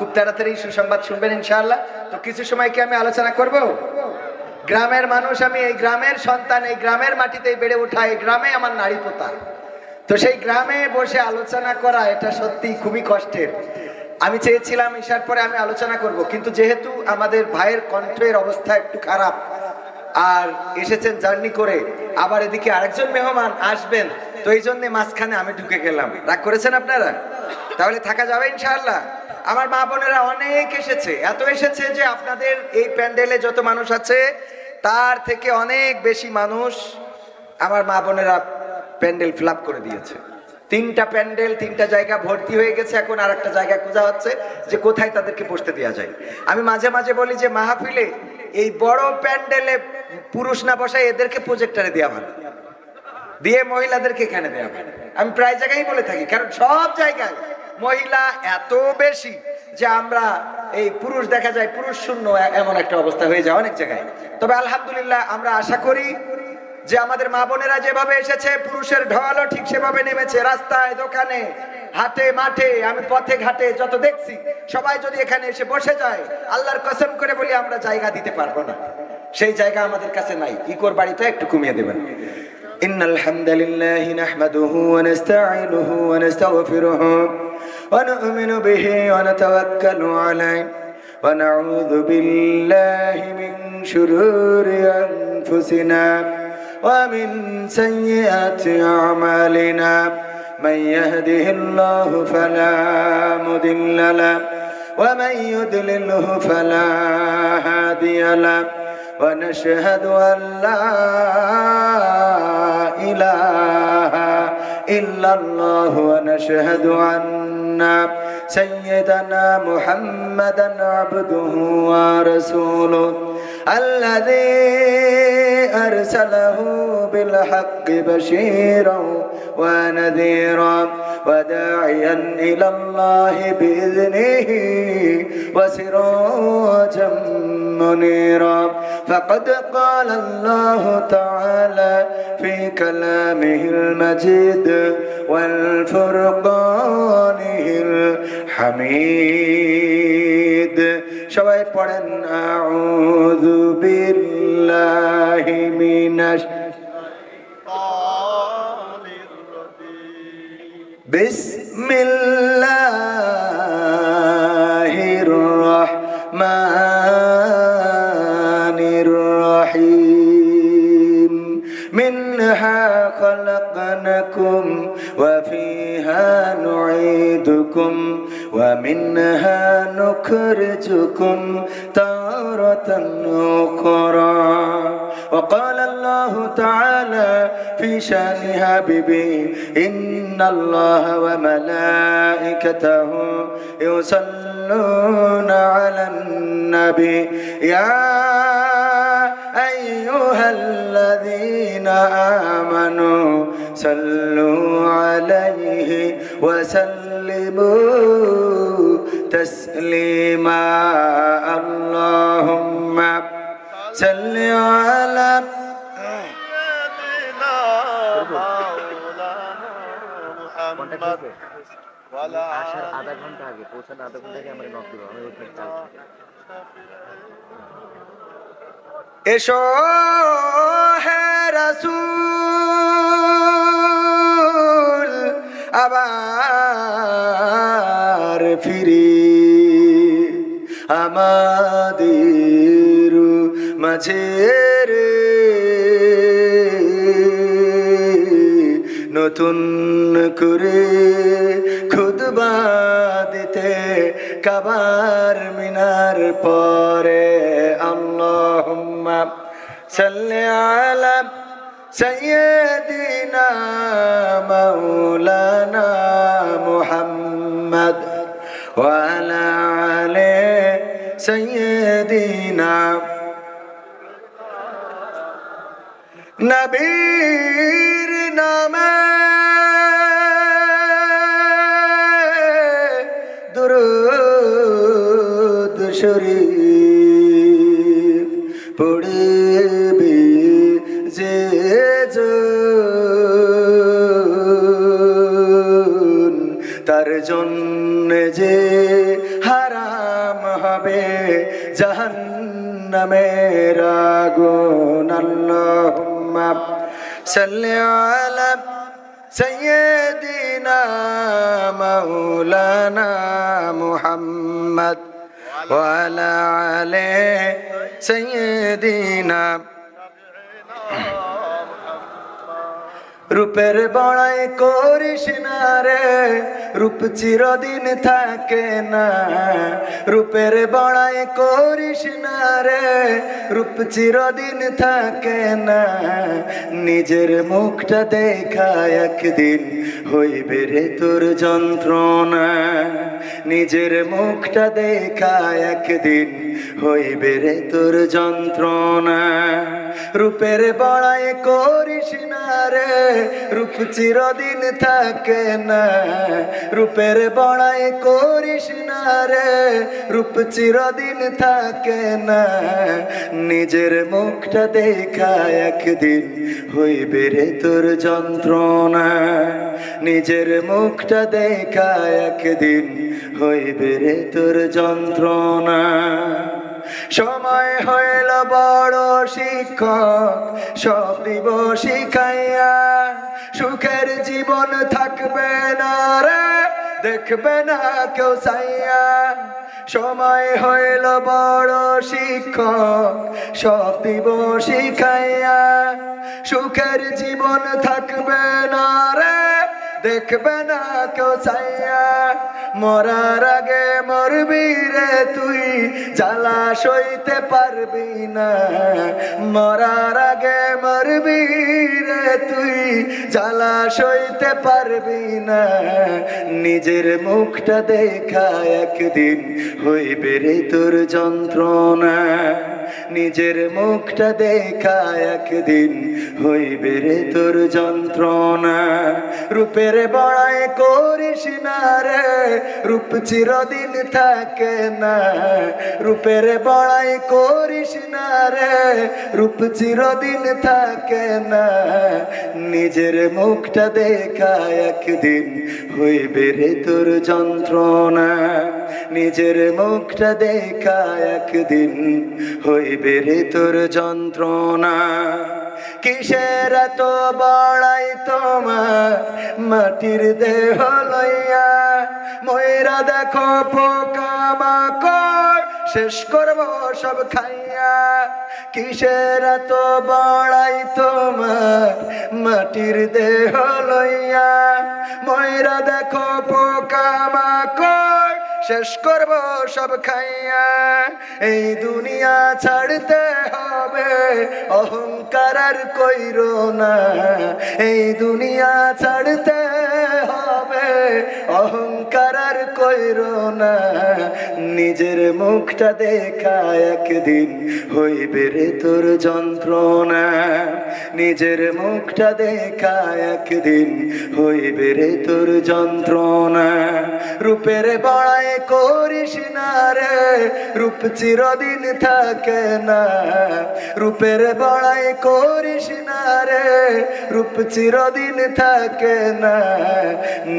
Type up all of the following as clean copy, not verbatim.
খুব তাড়াতাড়ি সুসংবাদ শুনবেন ইনশাআল্লাহ। তো কিছু সময় কি আমি আলোচনা করব? গ্রামের মানুষ, আমি এই গ্রামের সন্তান, এই গ্রামের মাটিতেই বেড়ে ওঠা, এই গ্রামে আমার নাড়ি পোতা। তো সেই গ্রামে বসে আলোচনা করা এটা সত্যি খুবই কষ্টের। আমি চেয়েছিলাম ঈশার পরে আমি আলোচনা করব, কিন্তু যেহেতু আমাদের ভাইয়ের কণ্ঠের অবস্থা একটু খারাপ আর এসেছেন জার্নি করে, আবার এদিকে আরেকজন মেহমান আসবেন, তো এই জন্য মাঝখানে আমি ঢুকে গেলাম। রাগ করেছেন আপনারা? তাহলে থাকা যাবে ইনশাআল্লাহ। আমার মা বোনেরা অনেক এসেছে, এত এসেছে যে আপনাদের এই প্যান্ডেলে যত মানুষ আছে তার থেকে অনেক বেশি মানুষ আমার মা বোনেরা প্যান্ডেল ফিল আপ করে দিয়েছে। 3টা প্যান্ডেল 3টা জায়গা ভর্তি হয়ে গেছে। এখন আর একটা জায়গা খোঁজা হচ্ছে যে কোথায় তাদেরকে বসতে দেওয়া যায়। আমি মাঝে মাঝে বলি যে মাহফিলে এই বড় প্যান্ডেলে পুরুষ না বসায় এদেরকে প্রজেক্টরে দেওয়া ভালো, দিয়ে মহিলাদেরকে এখানে দেওয়া ভালো। আমি প্রায় জায়গায় বলে থাকি, কারণ সব জায়গায় মহিলা এত বেশি যে আমরা এই পুরুষ দেখা যায় পুরুষ শূন্য এমন একটা অবস্থা হয়ে যায় অনেক জায়গায়। তবে আলহামদুলিল্লাহ আমরা আশা করি যে আমাদের মা বোনেরা যেভাবে এসেছে, পুরুষের ঢলও ঠিক সেভাবে নেমেছে। রাস্তায়, দোকানে, হাটে, মাঠে, আমি পথে ঘাটে যত দেখছি, সবাই যদি এখানে এসে বসে যায়, আল্লাহর কসম করে বলি আমরা জায়গা দিতে পারবো না। সেই জায়গা আমাদের কাছে নাই। ইকোর বাড়িটা একটু কমিয়ে দেবেন। ইন্নাল হামদুলিল্লাহি নাহমাদুহু ওয়া নাস্তাঈনুহু ওয়া নাস্তাগফিরুহু ওয়া নু'মিনু বিহি ওয়া নাতাওয়াক্কালু আলাইহি ওয়া নাউযু বিল্লাহি মিন শুরুরি আনফুসিনা ومن سيئات أعمالنا من يهده الله فلا مضل له ومن يضلله فلا هادي له ونشهد أن لا إله إلا الله ونشهد أن سيدنا محمدا عبده ورسوله الذي أرسله بالحق بشيرا ونذيرا وداعيا إلى الله بإذنه وسراجا منيرا فقد قال الله تعالى في كلامه المجيد والفرقانه الحميد সবাই পড়েন আউযু বিল্লাহি মিনাশ শাইতানির রাজীম বিসমিল্লাহির রাহমানির রহিম মিনহা খলাকনাকুম ওয়া ফিহা নুঈদুকুম ومنها نخرجكم تارة أخرى وقال الله تعالى في شأن حبيبه إن الله وملائكته يصلون على النبي يا أيها الذين آمنوا صلوا عليه وسلموا تسليما اللهم صل على سيدنا مولانا محمد وعلى আসার আধা ঘন্টা আগে পৌঁছানোর আধা ঘন্টা আগে আমরা নক দিব। আমি ওইখানে চাল এসো হে রাসূল আবার ফিরে আমাদের মাঝে রে, নতুন করে খুতবা দিতে কাবার মিনার পরে আল্লাহুম্মা সাল্লি আলা সাইয়্যিদিনা মাওলানা মুহাম্মদ ওয়া আলা আলি সাইয়্যিদিনা নবীর নামে দুরূদ শরীফ পড়বে যে জন তার জন্য যে হারা জাহান্নামের আগুন। আল্লাহুম্মা সাল্লি আলা সাইয়্যিদিনা মাওলানা মুহাম্মদ ওয়া আলা আলি সাইয়্যিদিনা। রূপের বড়াই করিস না রে, রূপ চিরদিন থাকে না। রূপের বড়াই করিস না রে, রূপ চিরদিন থাকে না। নিজের মুখটা দেখা একদিন হইবে রে তোর যন্ত্রণা। নিজের মুখটা দেখা একদিন হইবে রে তোর যন্ত্রণা। রূপের বড়াই করিস না রে, রূপ চিরদিন থাকে না। রূপের বড়াই করিস না রে, রূপ চিরদিন থাকে না। নিজের মুখটা দেখা একদিন হইবে রে তোর যন্ত্রণা। নিজের মুখটা দেখা একদিন হইবে রে তোর যন্ত্রণা। সময় হইল বড় শিক্ষক, সব দিব শিখাইয়া। সুখের জীবন থাকবে না রে, দেখবে না কেউ চাইয়া। সময় হইল বড় শিক্ষক, সব দিব শিখাইয়া। সুখের জীবন থাকবে না রে, দেখবে না কেউ চাইয়া। মরার আগে মরবি রে তুই, জ্বালা সইতে পারবি না। মরার আগে মরবি রে তুই, জ্বালা সইতে পারবি না। নিজের মুখটা দেখা একদিন হইবে রে তোর যন্ত্রণা। নিজের মুখটা দেখা একদিন হইবে রে তোর যন্ত্রণা। রূপের বড়াই করিস না রে, রূপ চিরদিন থাকে না। রূপের বড়াই করিস না রে, রূপ চিরদিন থাকে না। নিজের মুখটা দেখা একদিন হইবে রে তোর যন্ত্রণা। নিজের মুখটা দেখা একদিন হইবে রে তোর যন্ত্রণা। কিসের এত বড়াই তোমার মাটির দেহ লইয়া। ময়রা দেখো পোকামাকড়, শেষ করব সব খাইয়া। কিসের এত বড়াই তোমার মাটির দেহ লইয়া। ময়রা দেখো পোকামাকড়, শেষ করব সব খাইয়া। এই দুনিয়া ছাড়তে হবে, অহংকার আর কইরো না। এই দুনিয়া ছাড়তে হবে, অহংকার আর কইরো না। নিজের মুখটা দেখা একদিন হইবে রে তোর যন্ত্রণা। নিজের মুখটা দেখা একদিন হইবে রে তোর যন্ত্রণা। রূপের বড়াই করিস না রে, রূপ চিরদিন থাকে না। রূপের বড়াই করিস না রে, রূপ চিরদিন থাকে না।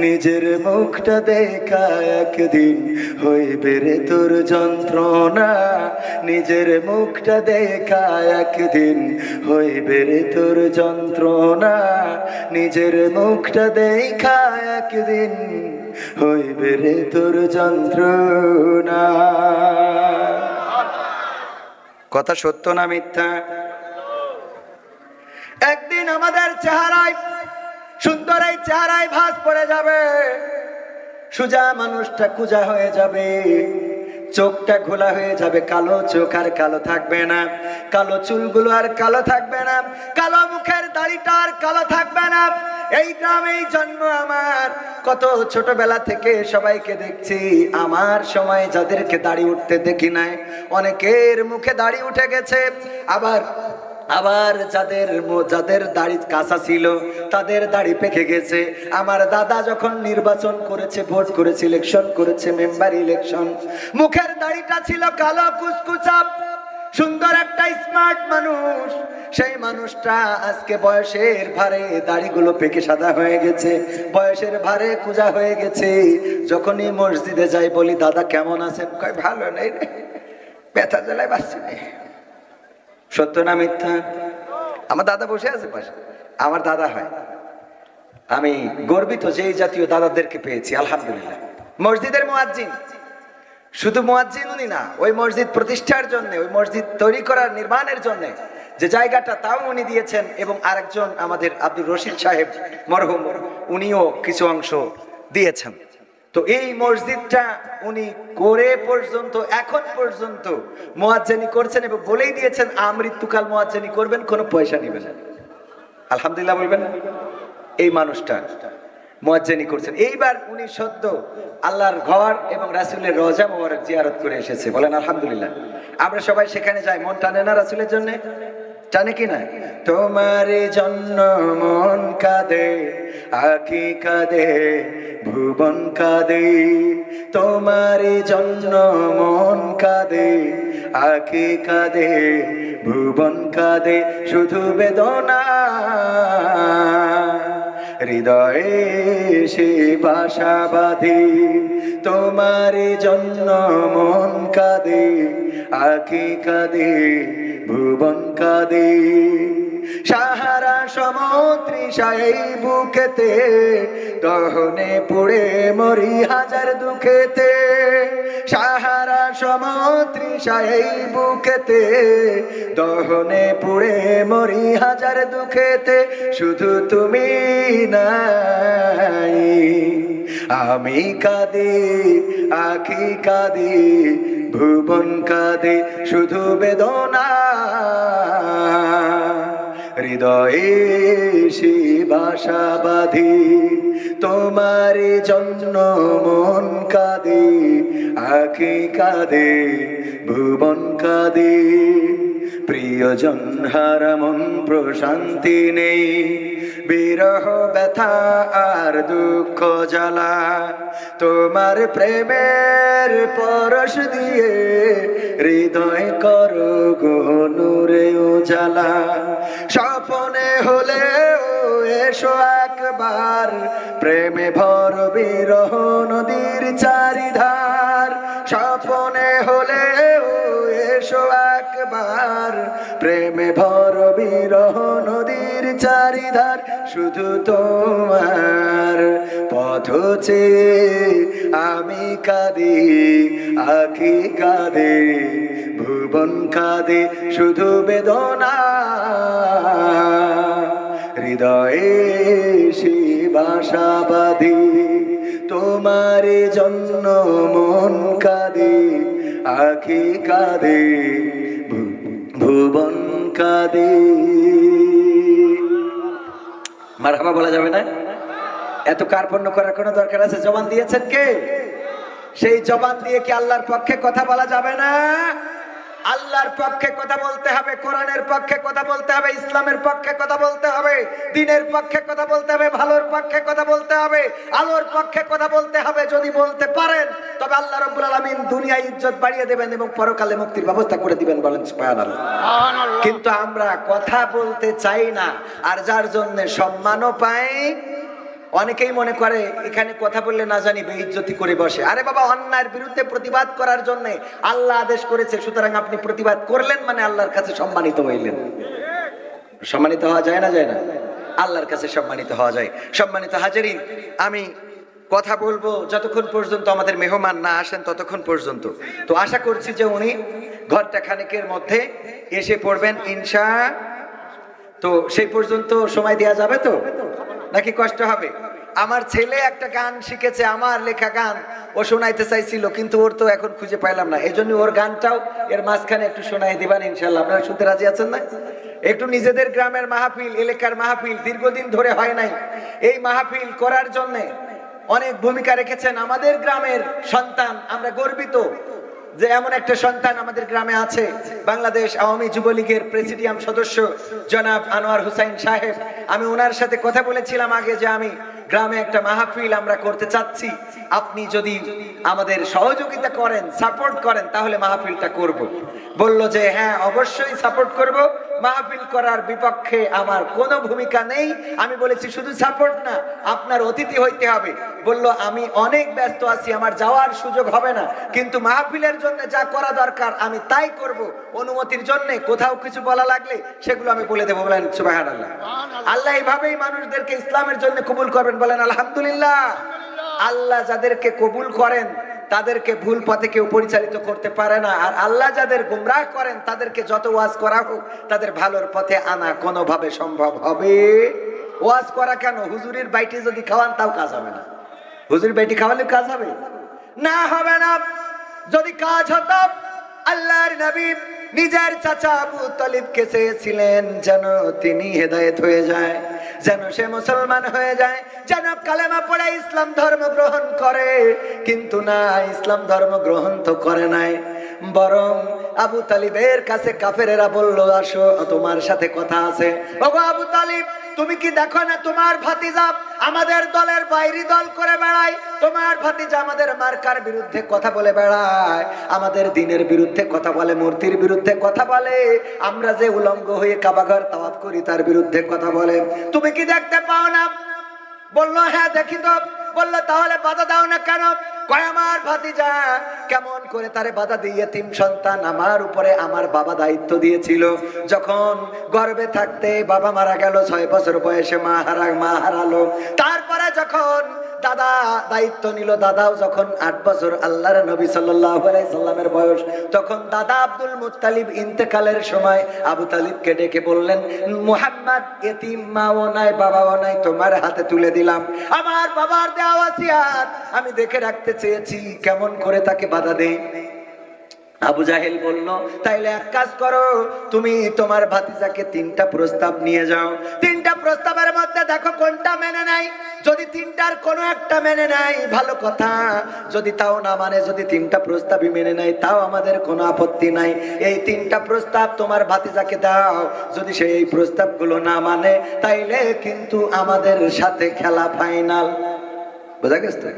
নিজের মুখটা দেখা একদিন হইবে রে তোর যন্ত্রণা। নিজের মুখটা দেখা একদিন হইবে রে তোর যন্ত্রণা। নিজের মুখটা দেখা একদিন হইবে রে তোর যন্ত্রণা। কথা সত্য না মিথ্যা? একদিন আমাদের চেহারায়, সুন্দর এই চেহারায় ভাঁজ পড়ে যাবে। সোজা মানুষটা কুজা হয়ে যাবে, চোখটা ঘোলা হয়ে যাবে, কালো চোখ আর কালো থাকবে না, কালো চুলগুলো আর কালো থাকবে না, কালো মুখের দাড়িটা আর কালো থাকবে না। এই গ্রামেই জন্ম আমার, কত ছোটবেলা থেকে সবাইকে দেখছি। আমার সময় যাদেরকে দাড়ি উঠতে দেখি নাই, অনেকের মুখে দাড়ি উঠে গেছে। আবার যাদের দাড়ি কাঁচা ছিল তাদের দাড়ি পেকে গেছে। আমার দাদা যখন নির্বাচন করেছে, ভোট করেছে, ইলেকশন করেছে, মেম্বার ইলেকশন, মুখের দাড়িটা ছিল কালো কুচকুচা, সুন্দর একটা স্মার্ট মানুষ। সেই মানুষটা আজকে বয়সের ভারে দাড়িগুলো পেকে সাদা হয়ে গেছে, বয়সের ভারে কুজা হয়ে গেছে। যখনই মসজিদে যাই বলি, দাদা কেমন আছেন? কয় ভালো নেই রে। ব্যথা জ্বালায় বাঁচছি না। সত্য না মিথ্যা? আমার দাদা বসে আছে পাশে, আমার দাদা হয়। আমি গর্বিত যে এই জাতীয় দাদাদেরকে পেয়েছি, আলহামদুলিল্লাহ। মসজিদের মুয়াজ্জিন, শুধু মুয়াজ্জিন উনি না, ওই মসজিদ প্রতিষ্ঠার জন্য, ওই মসজিদ তৈরি করার নির্মাণের জন্য যে জায়গাটা তাও উনি দিয়েছেন, এবং আরেকজন আমাদের আব্দুর রশিদ সাহেব মরহুম, উনিও কিছু অংশ দিয়েছেন। তো এই মসজিদটা উনি করে পর্যন্ত, এখন পর্যন্ত মুয়াজ্জিনি করছেন এবং বলেই দিয়েছেন আমৃত্যুকাল মুয়াজ্জিনি করবেন, কোনো পয়সা নেবেন না। আলহামদুলিল্লাহ বলবেন। এই মানুষটা মুয়াজ্জিনি করছেন। এইবার উনি সদ্য আল্লাহর ঘর এবং রাসূলের রওজা মোবারক জিয়ারত করে এসেছে, বলেন আলহামদুলিল্লাহ। আমরা সবাই সেখানে যাই, মন টানে না রাসূলের জন্য? টানে কি না? তোমার জন্য মন কাঁদে, আঁখি কাঁদে, ভুবন কাঁদে। তোমার জন্য মন কাঁদে, আঁখি কাঁদে, ভুবন কাঁদে, শুধু বেদনা হৃদয়ে সে বাসা বাঁধে। তোমার জন্য মন কাঁদে, আঁখি কাঁদে, ভুবন কাঁদে। সাহারা সমুদ্রিশাই বুকেতে, দহনে পুড়ে মরি হাজার দুঃখেতে। সাহারা সমুদ্রিশাই বুকেতে, দহনে পুড়ে মরি হাজার দুঃখেতে। শুধু তুমি নাই, আমি কাঁদি, আঁখি কাঁদি, ভুবন কাঁদে, শুধু বেদনা হৃদয়ে সে বাসা বাঁধে। তোমার জন্য মন কাঁদে, আঁখি কাঁদে, ভুবন কাঁদে। প্রিয়জন হারা মন প্রশান্তি নেই, বিরহ ব্যথা আর দুঃখ জ্বালা। তোমার প্রেমের পরশ দিয়ে হৃদয় করো গো নূরে উজালা। স্বপনে হলেও এসো একবার, প্রেমে ভর বিরহ নদীর চারিধার। স্বপনে হলেও এসো একবার, প্রেমে ভর বিরহ নদীর চারিধার। শুধু তোমার পথ চেয়ে আমি কাঁদি, আঁখি কাঁদে, ভুবন কাঁদে, শুধু বেদনা হৃদয়ে সে বাসা বাঁধে। তোমার জন্য মন কাঁদে, আঁখি কাঁদে, ভুবন কাঁদে। মারহাবা বলা যাবে না? এত কার্পণ্য করার কোনো দরকার আছে? জবান দিয়েছেন কে? সেই জবান দিয়ে কি আল্লাহর পক্ষে কথা বলা যাবে না? আল্লাহর পক্ষে কথা বলতে হবে, কোরআনের পক্ষে কথা বলতে হবে, ইসলামের পক্ষে কথা বলতে হবে, দ্বীনের পক্ষে কথা বলতে হবে, ভালোর পক্ষে কথা বলতে হবে, আলোর পক্ষে কথা বলতে হবে। যদি বলতে পারেন তবে আল্লাহ রাব্বুল আলামিন দুনিয়ায় ইজ্জত বাড়িয়ে দেবেন এবং পরকালে মুক্তির ব্যবস্থা করে দিবেন, বলেন সুবহানাল্লাহ। কিন্তু আমরা কথা বলতে চাই না, আর যার জন্য সম্মানও পাই। অনেকেই মনে করে এখানে কথা বললে না জানি বেইজ্জতি করে বসে। আরে বাবা, অন্যায়ের বিরুদ্ধে প্রতিবাদ করার জন্য আল্লাহ আদেশ করেছে, সুতরাং আপনি প্রতিবাদ করলেন মানে আল্লাহর কাছে সম্মানিত হইলেন। সম্মানিত হওয়া যায় না? যায় না? আল্লাহর কাছে সম্মানিত হওয়া যায়। সম্মানিত হাজিরিন, আমি কথা বলবো যতক্ষণ পর্যন্ত আমাদের মেহমান না আসেন ততক্ষণ পর্যন্ত। তো আশা করছি যে উনি ঘন্টা খানেকের মধ্যে এসে পড়বেন ইনশা। তো সেই পর্যন্ত সময় দেওয়া যাবে তো নাকি কষ্ট হবে? আমার ছেলে একটা গান শিখেছে, আমার লেখা গান, ও শোনাইতে চাইছিল, কিন্তু ওর তো এখন খুঁজে পাইলাম না। এই জন্য ওর গানটাও এর মাঝখানে একটু শোনাই দিবেন ইনশাল্লাহ। আপনারা শুনতে রাজি আছেন না? একটু নিজেদের গ্রামের মাহফিল, এলাকার মাহফিল দীর্ঘদিন ধরে হয় নাই। এই মাহফিল করার জন্য অনেক ভূমিকা রেখেছেন আমাদের গ্রামের সন্তান। আমরা গর্বিত যে এমন একটা সন্তান আমাদের গ্রামে আছে। বাংলাদেশ আওয়ামী যুবলীগের প্রেসিডিয়াম সদস্য জনাব আনোয়ার হোসাইন সাহেব, আমি ওনার সাথে কথা বলেছিলাম আগে যে আমি গ্রামে একটা মাহফিল আমরা করতে চাচ্ছি, আপনি যদি আমাদের সহযোগিতা করেন, সাপোর্ট করেন, তাহলে মাহফিলটা করব। বলল যে হ্যাঁ অবশ্যই সাপোর্ট করব, মাহফিল করার বিপক্ষে আমার কোনো ভূমিকা নেই। আমি বলেছি শুধু সাপোর্ট না, আপনার অতিথি হইতে হবে। বলল আমি অনেক ব্যস্ত আছি, আমার যাওয়ার সুযোগ হবে না, কিন্তু মাহফিলের জন্য যা করা দরকার আমি তাই করব। অনুমতির জন্য কোথাও কিছু বলা লাগলে সেগুলো আমি বলে দেবো। বলেন সুবহানাল্লাহ। আল্লাহ এইভাবেই মানুষদেরকে ইসলামের জন্য কবুল করবেন। বলেন আলহামদুলিল্লাহ। আল্লাহ যাদেরকে কবুল করেন তাদেরকে ভুল পথে কেউ পরিচালিত করতে পারে না, আর আল্লাহ যাদের গুমরাহ করেন তাদেরকে যত ওয়াজ করা হোক তাদের ভালোর পথে আনা কোনোভাবে সম্ভব হবে। ওয়াজ করা কেন, হুজুরের বাইটি যদি খাওয়ান তাও কাজ হবে না। হুজুরের বাইটি খাওয়ালে কাজ হবে না, হবে না। যদি কাজ হতো, আল্লাহর নবী নিজের চাচা আবু তালিবকে চেয়েছিলেন যেন তিনি হেদায়েত হয়ে যায়, যেন সে মুসলমান হয়ে যায়, যেন কালেমা পড়ে ইসলাম ধর্ম গ্রহণ করে, কিন্তু না, ইসলাম ধর্ম গ্রহণ তো করে নাই। বরং আবু তালিবের কাছে কাফেরেরা বলল, আসো তোমার সাথে কথা আছে। ওগো আবু তালিব, তুমি কি দেখো না তোমার ভাতিজা আমাদের দলের বাইরে দল করে বেড়ায়, তোমার ভাতিজা আমাদের মার্কার বিরুদ্ধে কথা বলে বেড়ায়, আমাদের দিনের বিরুদ্ধে কথা বলে, মূর্তির বিরুদ্ধে কথা বলে, আমরা যে উলঙ্গ হয়ে কাবাঘর তাওয়াফ করি তার বিরুদ্ধে কথা বলে, তুমি কি দেখতে পাও না? বলল হ্যাঁ দেখি তো। বলল তাহলে বাধা দাও না কেন? কয় আমার ভাতিজা কেমন করে তারে বাধা দিয়ে, এতিম সন্তান, আমার উপরে আমার বাবা দায়িত্ব দিয়েছিল, যখন গর্ভে থাকতে বাবা মারা গেল, 6 বছর বয়সে মা হারালো, তারপরে যখন দাদা দায়িত্ব নিল, দাদাও যখন 8 বছর আল্লাহর নবী সাল্লাল্লাহু আলাইহি সাল্লামের বয়স, তখন দাদা আব্দুল মুত্তালিব ইন্তেকালের সময় আবু তালিবকে ডেকে বললেন, মুহাম্মদ এতিম, মাও নাই বাবাও নাই, তোমার হাতে তুলে দিলাম, আমার বাবার দেওয়া ওয়াসিয়াত আমি দেখে রাখতে চেয়েছি, কেমন করে তাকে বাধা দেই? আবু জাহেল বলল, তাইলে এক কাজ করো, তুমি তোমার ভাতিজাকে 3টা প্রস্তাব নিয়ে যাও, 3টা প্রস্তাবের মধ্যে দেখো কোনটা মেনে নাই, যদি 3টার কোনো একটা মেনে নাই ভালো কথা, যদি তাও না মানে, যদি 3টা প্রস্তাবই মেনে নাই তাও আমাদের কোনো আপত্তি নাই, এই 3টা প্রস্তাব তোমার ভাতিজাকে দাও, যদি সে এই প্রস্তাবগুলো না মানে তাইলে কিন্তু আমাদের সাথে খেলা ফাইনাল। বোঝা গেছে?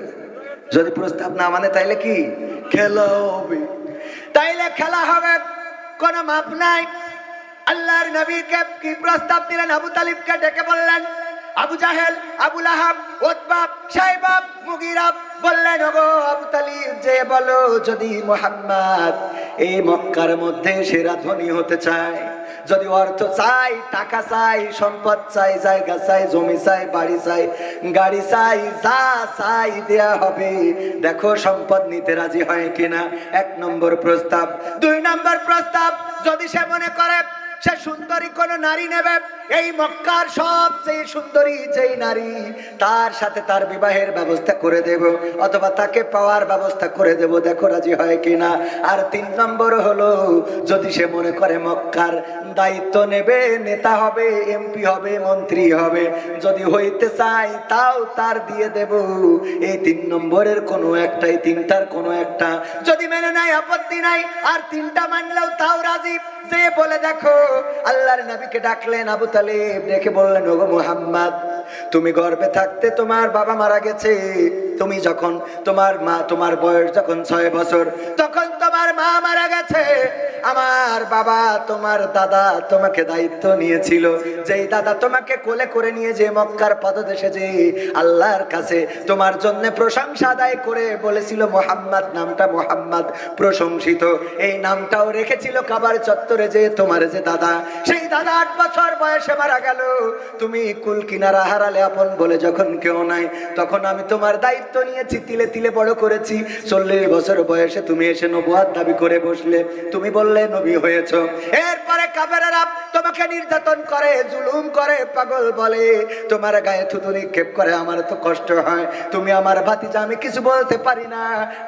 যদি প্রস্তাব না মানে তাইলে কি খেলা হবে, তাইলে খেলা হবে, কোনো মাপ নাই। আল্লাহর নবীকে কি প্রস্তাব দিলেন? আবু তালিবকে ডেকে বললেন, আবু জাহেল, আবু লাহাব, উতবা, শাইবা, মুগীরা বললেন, ওগো আবু তালিব, যে বলো যদি মুহাম্মদ এই মক্কার মধ্যে সেরা ধনী হতে চায়, যদি অর্থ চাই, টাকা চাই, সম্পদ চাই, জায়গা চাই, জমি চাই, বাড়ি চাই, গাড়ি চাই, যা চাই দেয়া হবে, দেখো সম্পদ নিতে রাজি হয় কিনা। 1 নম্বর প্রস্তাব। 2 নম্বর প্রস্তাব, যদি সে মনে করে সে সুন্দরী কোন নারী নেবে, এই মক্কার সবচেয়ে সুন্দরী যেই নারী, তার সাথে তার বিবাহের ব্যবস্থা করে দেব, অথবা তাকে পাওয়ার ব্যবস্থা করে দেব, দেখো রাজি হয় কিনা। আর 3 নম্বর হলো, যদি সে মনে করে মক্কার দায়িত্ব নেবে, নেতা হবে, এমপি হবে, মন্ত্রী হবে, যদি হইতে চাই তাও তার দিয়ে দেব। এই 3 নম্বরের কোনো একটাই, 3টার কোনো একটা যদি মেনে নাই আপত্তি নাই, আর 3টা মানলেও তাও রাজি। যে বলে দেখো, আল্লাহর নবীকে ডাকলেন আবু তালিব, ডেকে বললেন, ওগো মুহাম্মদ, তুমি গর্ভে থাকতে তোমার বাবা মারা গেছে, তুমি যখন তোমার বয়স যখন 6 বছর, তখন তোমার মা মারা গেছে, আমার বাবা তোমার দাদা তোমাকে দায়িত্ব নিয়েছিল, যেই দাদা তোমাকে কোলে করে নিয়ে যে মক্কার পদদেশে যে আল্লাহর কাছে তোমার জন্য প্রশংসা আদায় করে বলেছিল মুহাম্মদ, নামটা মুহাম্মদ প্রশংসিত, এই নামটাও রেখেছিল কাবার চত্বরে, যে তোমার যে দাদা, সেই দাদা 8 বছর বয়সে মারা গেল, তুমি কুল কিনারা হারালে, আপন বলে যখন কেউ নাই, তখন আমি তোমার দায়িত্ব নিয়েছি, তিলে তিলে বড় করেছি, 40 বছর বয়সে তুমি এসে নবুয়ত দাবি করে বসলে, তুমি বললে নবী হয়েছো, এরপরে কাফেররা তোমাকে নির্যাতন করে, জুলুম করে, পাগল বলে, তোমার গায়ে থুতু নিক্ষেপ করে, আমার তো কষ্ট হয়, তুমি আমার ভাতিজা, আমি কিছু বলতে পারি না,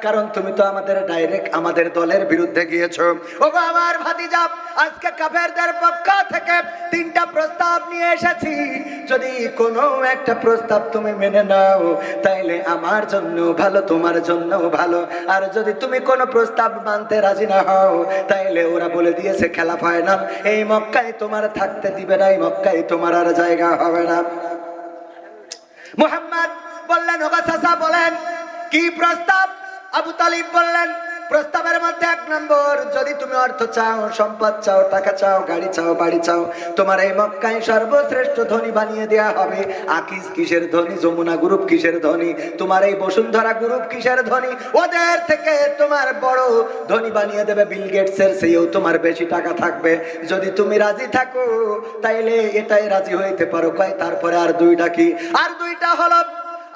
কারণ তুমি তো আমাদের ডাইরেক্ট আমাদের দলের বিরুদ্ধে গিয়েছো। ওগো আমার ভাতিজা, আজকে কাফেরদের পক্ষ থেকে 3টা প্রস্তাব নিয়ে এসেছি, যদি কোনো একটা প্রস্তাব তুমি মেনে নাও তাইলে আমার জন্য ভালো, তোমার জন্য ভালো, আর যদি তুমি কোনো প্রস্তাব মানতে রাজি না হও তাইলে ওরা বলে দিয়েছে খেলা ফাইনাল, এই মক্কায় তোমার থাকতে দিবে না, এই মক্কায় তোমার আর জায়গা হবে না। মুহাম্মদ বললেন, ওগো চাচা বলেন কি প্রস্তাব? আবু তালিব বললেন, প্রস্তাবের মধ্যে 1 নম্বর, যদি তুমি অর্থ চাও, সম্পদ চাও, টাকা চাও, গাড়ি চাও, বাড়ি চাও, তোমার এই মক্কায় সর্বশ্রেষ্ঠ ধনী বানিয়ে দেয়া হবে। আকিস কিসের ধনী, যমুনা গ্রুপ কিসের ধনী, তোমার এই বসুন্ধরা গ্রুপ কিসের ধনী, ওদের থেকে তোমার বড় ধনী বানিয়ে দেবে বিল গেটসের চেয়েও তোমার বেশি টাকা থাকবে। যদি তুমি রাজি থাকো তাইলে এটাই রাজি হইতে পারো। কয় তারপরে আর 2টা কি? আর 2টা হলো,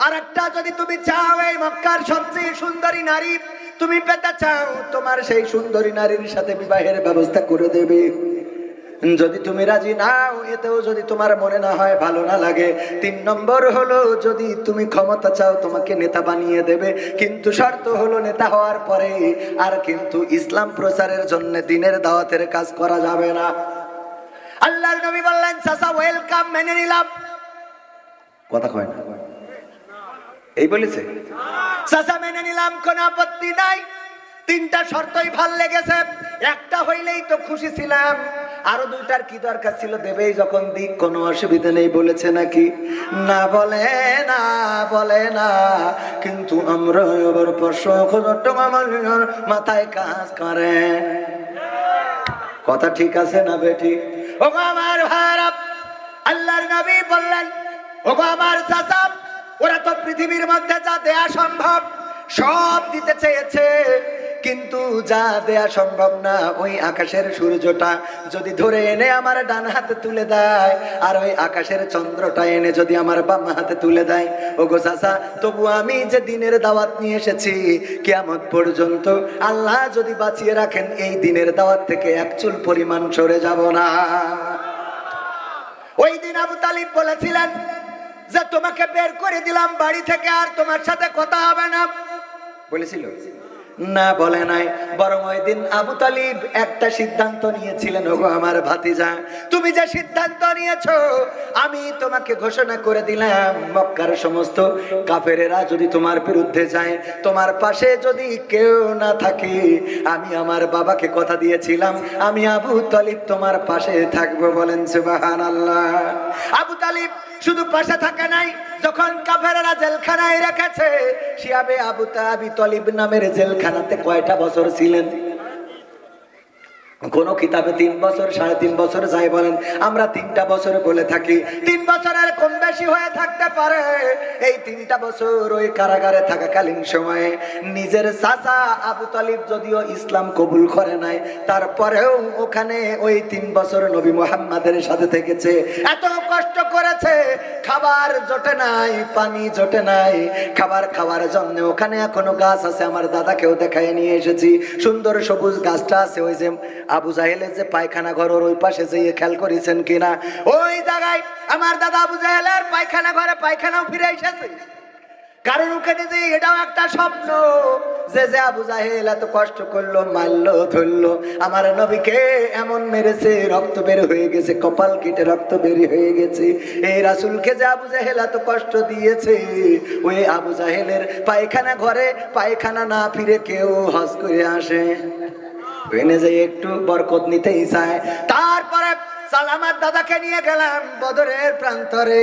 আর একটা যদি তুমি চাও এই মক্কার সবচেয়ে সুন্দরী নারী তুমি পেতে চাও, তোমার সেই সুন্দরী নারীর সাথে বিবাহের ব্যবস্থা করে দেবে। যদি তুমি রাজি নাও, এতেও যদি তোমার মনে না হয়, ভালো না লাগে, 3 নম্বর হলো, যদি তুমি ক্ষমতা চাও তোমাকে নেতা বানিয়ে দেবে, কিন্তু শর্ত হলো নেতা হওয়ার পরে আর কিন্তু ইসলাম প্রচারের জন্য দ্বীনের দাওয়াতের কাজ করা যাবে না। আল্লাহর নবী বললেন, চাচা ওয়েলকাম, মেনে নিলাম। কথা কয় না, এই বলেছে চাচা মেনে নিলাম, কোনো আপত্তি নাই। 3টা শর্তই ভাল লেগেছে, একটা হইলেই তো খুশি ছিলাম, আরো 2টার কি দরকার ছিল? দেবেই যখন দিক, কোনো অসুবিধা নেই বলেছে নাকি? না, বলে না, বলে না। কিন্তু আমরা এবার 500,000 টাকা মাথায় কাজ করে। কথা ঠিক আছে না বেটি? ও আমার ভাইরা, আল্লাহর নবী বললেন, ও আমার চাচা, ওরা তো পৃথিবীর মধ্যে যা দেয়া সম্ভব সব দিতে চেয়েছে, কিন্তু যা দেয়া সম্ভব না ওই আকাশের সূর্যটা যদি ধরে এনে আমার ডান হাতে তুলে দেয়, আর ওই আকাশের চন্দ্রটা এনে যদি আমার বাম হাতে তুলে দেয়, ওগো চাচা, তবু আমি যে দ্বীনের দাওয়াত নিয়ে এসেছি, কিয়ামত পর্যন্ত আল্লাহ যদি বাঁচিয়ে রাখেন, এই দ্বীনের দাওয়াত থেকে 1 চুল পরিমাণ সরে যাব না। ওই দিন আবু তালিব বলেছিলেন যে তোমাকে বের করে দিলাম বাড়ি থেকে, আর তোমার সাথে কথা হবে না, বলেছিল না? বলে নাই, বরং ওই দিন আবু তালিব একটা সিদ্ধান্ত নিয়েছিলেন, ওগো আমার ভাতিজা, তুমি যে সিদ্ধান্ত নিয়েছো, আমি তোমাকে ঘোষণা করে দিলাম, মক্কার সমস্ত কাফেরেরা যদি তোমার বিরুদ্ধে যায়, তোমার পাশে যদি কেউ না থাকে, আমি আমার বাবাকে কথা দিয়েছিলাম, আমি আবু তালিব তোমার পাশে থাকবো। বলেন সুবহানাল্লাহ। আবু তালিব শুধু পাশে থাকে নাই, যখন কাফেররা জেলখানায় রেখেছে, শিয়াবে আবু তালিব নামের জেলখানাতে কয়টা বছর ছিলেন? কোন কিতাবে 3 বছর, 3.5 বছর যাই বলেন, আমরা 3টা বছর বলে থাকি। 3 বছরের কম বেশি হয়ে থাকতে পারে। এই 3টা বছর ওই কারাগারে থাকাকালীন সময়ে নিজের চাচা আবু তালিব যদিও ইসলাম কবুল করে নাই, তারপরেও ওখানে ওই 3 বছর নবী মুহাম্মাদের সাথে থেকেছে। এত কষ্ট করেছে, খাবার জোটে নাই, পানি জোটে নাই, খাবার খাওয়ার জন্য ওখানে এখনো গাছ আছে, আমার দাদাকেও দেখায় নিয়ে এসেছি, সুন্দর সবুজ গাছটা আছে। ওই যে আবু জাহেলের যে পায়খানা ঘর, ওই পাশে যেয়ে খেয়াল করেছেন কিনা, ওই জায়গায় আমার দাদা আবু জাহেলের পায়খানা ঘরে পায়খানাও ফিরে এসেছে। কারণ ওখানে যে এটাও একটা স্বপ্ন, যে আবু জাহেল এত কষ্ট করলো, মারলো, ধরলো, আমার নবীকে এমন মেরেছে, রক্ত বের হয়ে গেছে, কপাল কেটে রক্ত বের হয়ে গেছে। এই রাসূলকে যে আবু জাহেল এত কষ্ট দিয়েছে, ওই আবু জাহেলের পায়খানা ঘরে পায়খানা না ফিরে কেউ হজ করে আসে, এনে যে একটু বরকত নিতেই চায়। তারপরে সালামার দাদাকে নিয়ে গেলাম বদরের প্রান্তরে।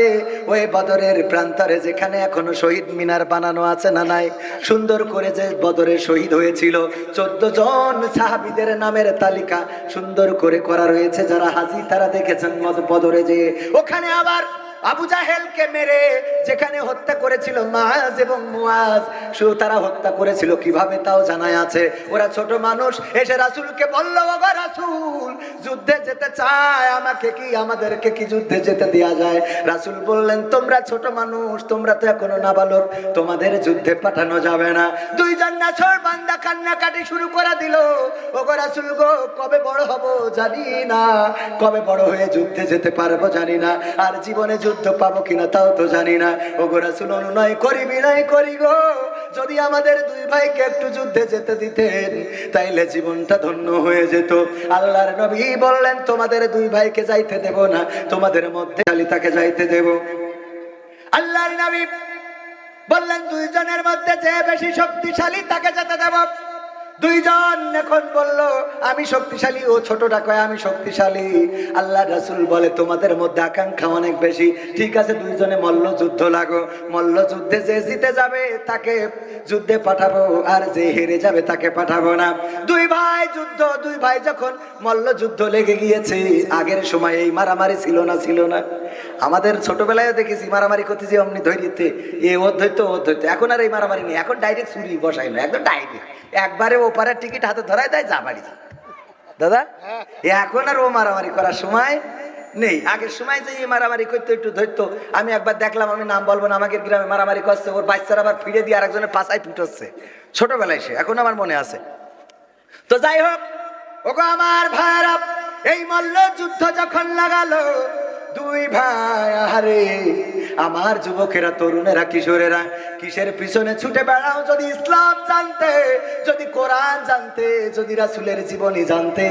ওই বদরের প্রান্তরে যেখানে এখনো শহীদ মিনার বানানো আছে না নাই, সুন্দর করে যে বদরে শহীদ হয়েছিল 14 জন সাহাবীদের নামের তালিকা সুন্দর করে করা রয়েছে। যারা হাজী তারা দেখেছেন বদরে যে ওখানে আবার আবু জাহেলকে মেরে যেখানে হত্যা করেছিল মাআজ এবং মুআজ, তারা হত্যা করেছিল কিভাবে তাও জানা আছে। ওরা ছোট মানুষ এসে রাসূলকে বলল, ওগো রাসূল, যুদ্ধে যেতে চায়, আমাকে কি আমাদেরকে কি যুদ্ধে যেতে দেয়া যায়? রাসূল বললেন, তোমরা ছোট মানুষ, তোমরা তো এখনো নাবালক, তোমাদের যুদ্ধে পাঠানো যাবে না। 2 জন নাছর বান্দা কান্নাকাটি শুরু করে দিল, ওগো রাসূল গো, কবে বড় হব জানি না, কবে বড় হয়ে যুদ্ধে যেতে পারবো জানি না, আর জীবনে যুদ্ধ পাবো কিনা তাও তো জানি না। ওগো রাসূল, অনুনয় করি, বিনয় করি গো, যদি আমাদের 2 ভাইকে একটু যুদ্ধে যেতে দিতেন তাইলে জীবনটা ধন্য হয়ে যেত। আল্লাহর নবী বললেন, তোমাদের 2 ভাইকে যাইতে দেব না, তোমাদের মধ্যে খালি তাকে যাইতে দেব। আল্লাহর নবী বললেন, 2 জনের মধ্যে যে বেশি শক্তিশালী তাকে যেতে দেব। দুইজন এখন বলল আমি শক্তিশালী, ও ছোটটা কয় আমি শক্তিশালী। আল্লাহ রাসূল বলে তোমাদের মধ্যে আকাঙ্ক্ষা অনেক বেশি, ঠিক আছে দুইজনে মল্লযুদ্ধ লাগো। মল্লযুদ্ধে যে জিতে যাবে তাকে যুদ্ধে পাঠাবো, আর যে হেরে যাবে তাকে পাঠাবো না। দুই ভাই যখন মল্লযুদ্ধ লেগে গিয়েছে, আগের সময় এই মারামারি ছিল না। আমাদের ছোটবেলায় দেখেছি মারামারি করতে যে অমনি ধৈর্যতে এ ও ধৈর্য ও ধৈর্য। এখন আর এই মারামারি নেই, এখন ডাইরেক্ট ছুরি বসাই না, একদম ডাইরেক্ট একবারে ওপারের টিকিট হাতে ধরায় দেয়, যা বাড়ি যা। দাদা এখন আর ও মারামারি করার সময় নেই। আগের সময় যে মারামারি করতে একটু ধরতো, আমি একবার দেখলাম, আমি নাম বলবো না, আমাকে গ্রামে মারামারি করছে, ওর বাচ্চারা আবার ফিরে দিয়ে আরেকজনের পাশায় পিটোচ্ছে ছোটবেলায়, সে এখন আমার মনে আছে। তো যাই হোক, ওগো আমার ভাইরা, এই মল্লযুদ্ধ যখন লাগালো দুই ভাই, আরে আমার যুবকেরা, তরুণেরা, কিশোরেরা কিসের পিছনে ছুটে বেড়াও? যদি ইসলাম জানতে, যদি কোরআন জানতে, যদি রাসূলের জীবনী জানতে,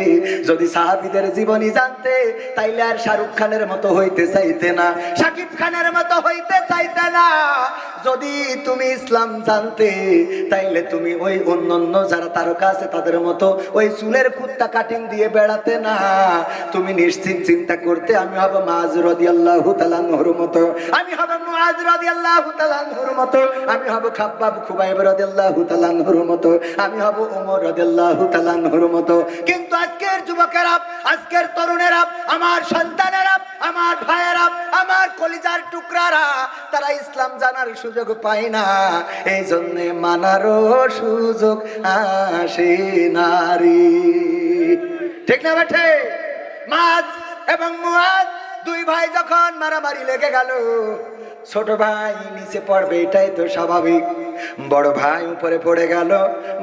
যদি সাহাবীদের জীবনী জানতে, তাইলে আর শাহরুখ খানের মতো হইতে চাইতে না, শাকিব খানের মতো হইতে চাইতে না। যদি তুমি ইসলাম জানতে, তাইলে তুমি ওই অন্যান্য যারা তারকা আছে তাদের মতো ওই চুলের কুত্তা কাটিং দিয়ে বেড়াতে না। তুমি নিশ্চিত চিন্তা করতে, আমি হব মুআজ রাদিয়াল্লাহু তাআলা আনহুর মতো, আমি হব মুআজ রাদিয়াল্লাহু তাআলা আনহুর মতো, আমি হব খাব্বাব খুবাইব রাদিয়াল্লাহু তাআলা আনহুর মতো, আমি হব ওমর রাদিয়াল্লাহু তাআলা আনহুর মতো। কিন্তু আজকের যুবকেরা, আজকের তরুণেরা, আমার সন্তানেরা, আমার ভাইয়েরা, আমার কলিজার টুকরারা, তারা ইসলাম জানার সুযোগ পায় না, এই জন্যে মানারও সুযোগ আসে নারী। ঠিক না বেঠে? মুআজ এবং মুআজ দুই ভাই যখন মারামারি লেগে গেল, ছোট ভাই নিচে পড়বে এটাই তো স্বাভাবিক, বড় ভাই উপরে পড়ে গেল।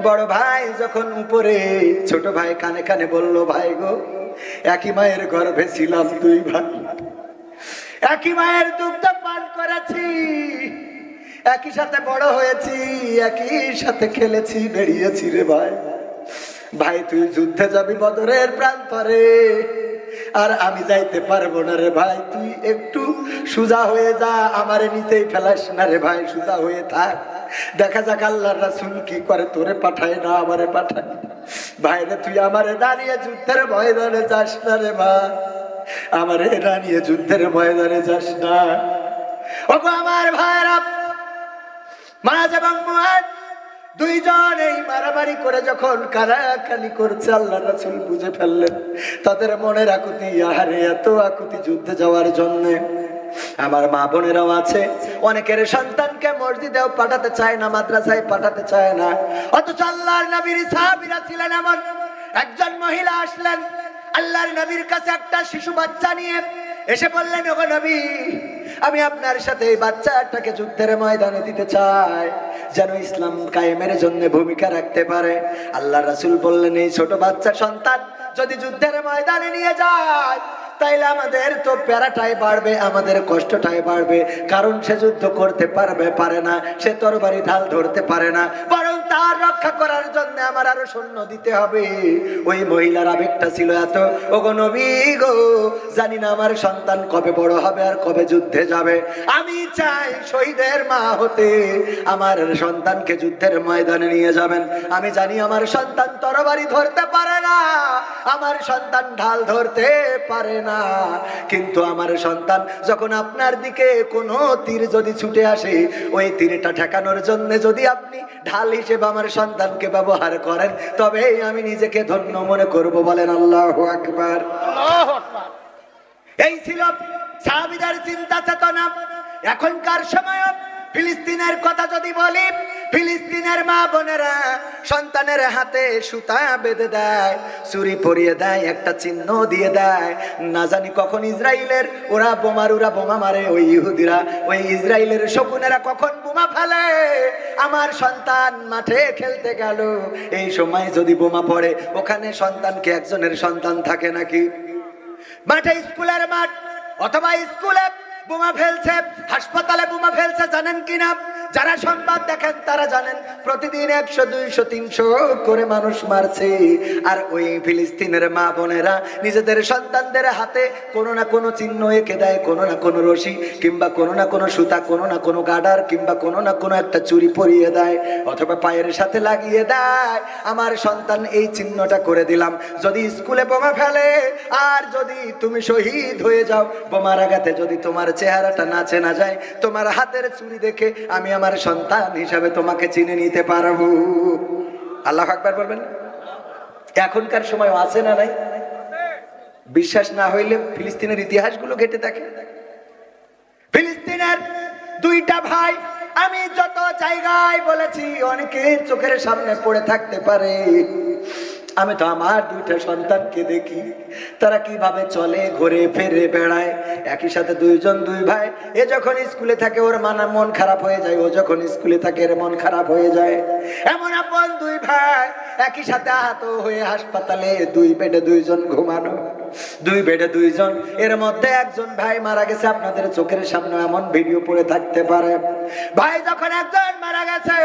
বড় ভাই যখন উপরে, ছোট ভাই কানে কানে বলল, ভাই গো, একই মায়ের গর্ভে ছিলাম দুই ভাই, একই মায়ের দুগ্ধ পান করেছি, একই সাথে বড় হয়েছি, একই সাথে খেলেছি, বেরিয়েছি রে ভাই। ভাই তুই যুদ্ধে যাবি বদরের প্রান্তরে, আর আমি যাইতে পারবো না রে ভাই, তুই একটু সোজা হয়ে যা, আমারে নিচেই ফেলাস না রে ভাই, সোজা হয়ে থাক, দেখা যাক আল্লাহর রাসূল কি করে, তোরে পাঠায় না আমারে পাঠায়। ভাইরে তুই আমারে দাঁড়িয়ে যুদ্ধের ময়দানে যাস না রে ভাই, আমারে দাঁড়িয়ে যুদ্ধের ময়দানে যাস না। ওগো আমার ভাইরা, মুআজ এবং মুআজ দুইজন এই মারামারি করে যখন কারাকানি করছে, আল্লাহর রাসূল বুঝে ফেললেন তাদের মনের আকুতি, আহারে এত আকুতি যুদ্ধে যাওয়ার জন্য। আমার মা বোনেরাও আছে, অনেকের সন্তানকে মসজিদেও পাঠাতে চায় না, মাদ্রাসায় পাঠাতে চায় না, অথচ আল্লাহর নবীর সাহাবীরা ছিলেন এমন। একজন মহিলা আসলেন আল্লাহর নবীর কাছে একটা শিশু বাচ্চা নিয়ে, এসে বললেন, ওগো নবী, আমি আপনার সাথে এই বাচ্চাটাকে যুদ্ধের ময়দানে দিতে চাই, যেন ইসলাম কায়েমের জন্য ভূমিকা রাখতে পারে। আল্লাহ রাসূল বললেন, এই ছোট বাচ্চা সন্তান যদি যুদ্ধের ময়দানে নিয়ে যায়, তাইলে আমাদের তো প্যারাটাই বাড়বে, আমাদের কষ্টটাই বাড়বে, কারণ সে যুদ্ধ করতে পারে না, সে তরবারি ঢাল ধরতে পারে না, বরং তার রক্ষা করার জন্য আমার আরো সৈন্য দিতে হবে। ওই মহিলার আবেগটা ছিল এত, ওগো নবী গো, জানি না আমার সন্তান কবে বড় হবে আর কবে যুদ্ধে যাবে, আমি চাই শহীদের মা হতে, আমার সন্তানকে যুদ্ধের ময়দানে নিয়ে যাবেন। আমি জানি আমার সন্তান তরবারি ধরতে পারে না, আমার সন্তান ঢাল ধরতে পারে না, কিন্তু আমার সন্তান যখন আপনার দিকে কোনো তীর যদি ছুটে আসে, ওই তীরটা ঠেকানোর জন্য যদি আপনি ঢাল হিসেবে আমার সন্তানকে ব্যবহার করেন, তবে আমি নিজেকে ধন্য মনে করব। বলেন আল্লাহু আকবার। এই ছিল সাহাবীদের চিন্তা চেতনা। এখনকার সময় ফিলিস্তিনের কথা যদি বলি, ফিলিস্তিনের মা বোনেরা সন্তানের হাতে সুতা বেঁধে দেয়, চুরি পরিয়ে দেয়, একটা চিহ্ন দিয়ে দেয়, না জানি কখন ইসরায়েলের ওরা বোমা মারে, ওই ইহুদিরা, ওই ইসরায়েলের শকুনেরা কখন বোমা ফেলে। আমার সন্তান মাঠে খেলতে গেল, এই সময় যদি বোমা পড়ে, ওখানে সন্তানকে একজনের সন্তান থাকে নাকি? মাঠে, স্কুলের মাঠ অথবা স্কুলে বোমা ফেলছে, হাসপাতালে বোমা ফেলছে, জানেন কিনা? যারা সংবাদ দেখেন তারা জানেন প্রতিদিন 100, 200, 300 করে মানুষ মারছে। আর ওই ফিলিস্তিনের মা বোনেরা নিজেদের সন্তানদের হাতে কোনো না কোনো চিহ্ন এঁকে দেয়, কোনো না কোনো রশি কিংবা কোনো না কোনো সুতা, কোনো না কোনো গার্ডার কিংবা কোনো না কোনো একটা চুড়ি পরিয়ে দেয় অথবা পায়ের সাথে লাগিয়ে দেয়। আমার সন্তান এই চিহ্নটা করে দিলাম, যদি স্কুলে বোমা ফেলে আর যদি তুমি শহীদ হয়ে যাও, বোমার আঘাতে যদি তোমার চেহারাটা না চেনা যায়, তোমার হাতের চুড়ি দেখে আমি আমার সন্তান হিসাবে তোমাকে চিনে নিতে পারবো। আল্লাহু আকবার বলবেন। এখনকার সময় আছে না নাই? বিশ্বাস না হইলে ফিলিস্তিনের ইতিহাসগুলো ঘেটে থাকে। ফিলিস্তিনের দুইটা ভাই, আমি যত জায়গায় বলেছি, অনেকের চোখের সামনে পড়ে থাকতে পারে। আমি তো আমার দুইটা সন্তানকে দেখি তারা কিভাবে চলে, ঘুরে ফিরে বেড়ায়। একই সাথে দুইজন দুই ভাই, এ যখন স্কুলে থাকে ওর মন খারাপ হয়ে যায়, ও যখন স্কুলে থাকে এর মন খারাপ হয়ে যায়। এমন আপন দুই ভাই একই সাথে আহত হয়ে হাসপাতালে, দুই বেডে দুইজন ঘুমানো, দুই বেডে দুইজন। এর মধ্যে একজন ভাই মারা গেছে, আপনাদের চোখের সামনে এমন ভিডিও পড়ে থাকতে পারে। ভাই যখন একজন মারা গেছে,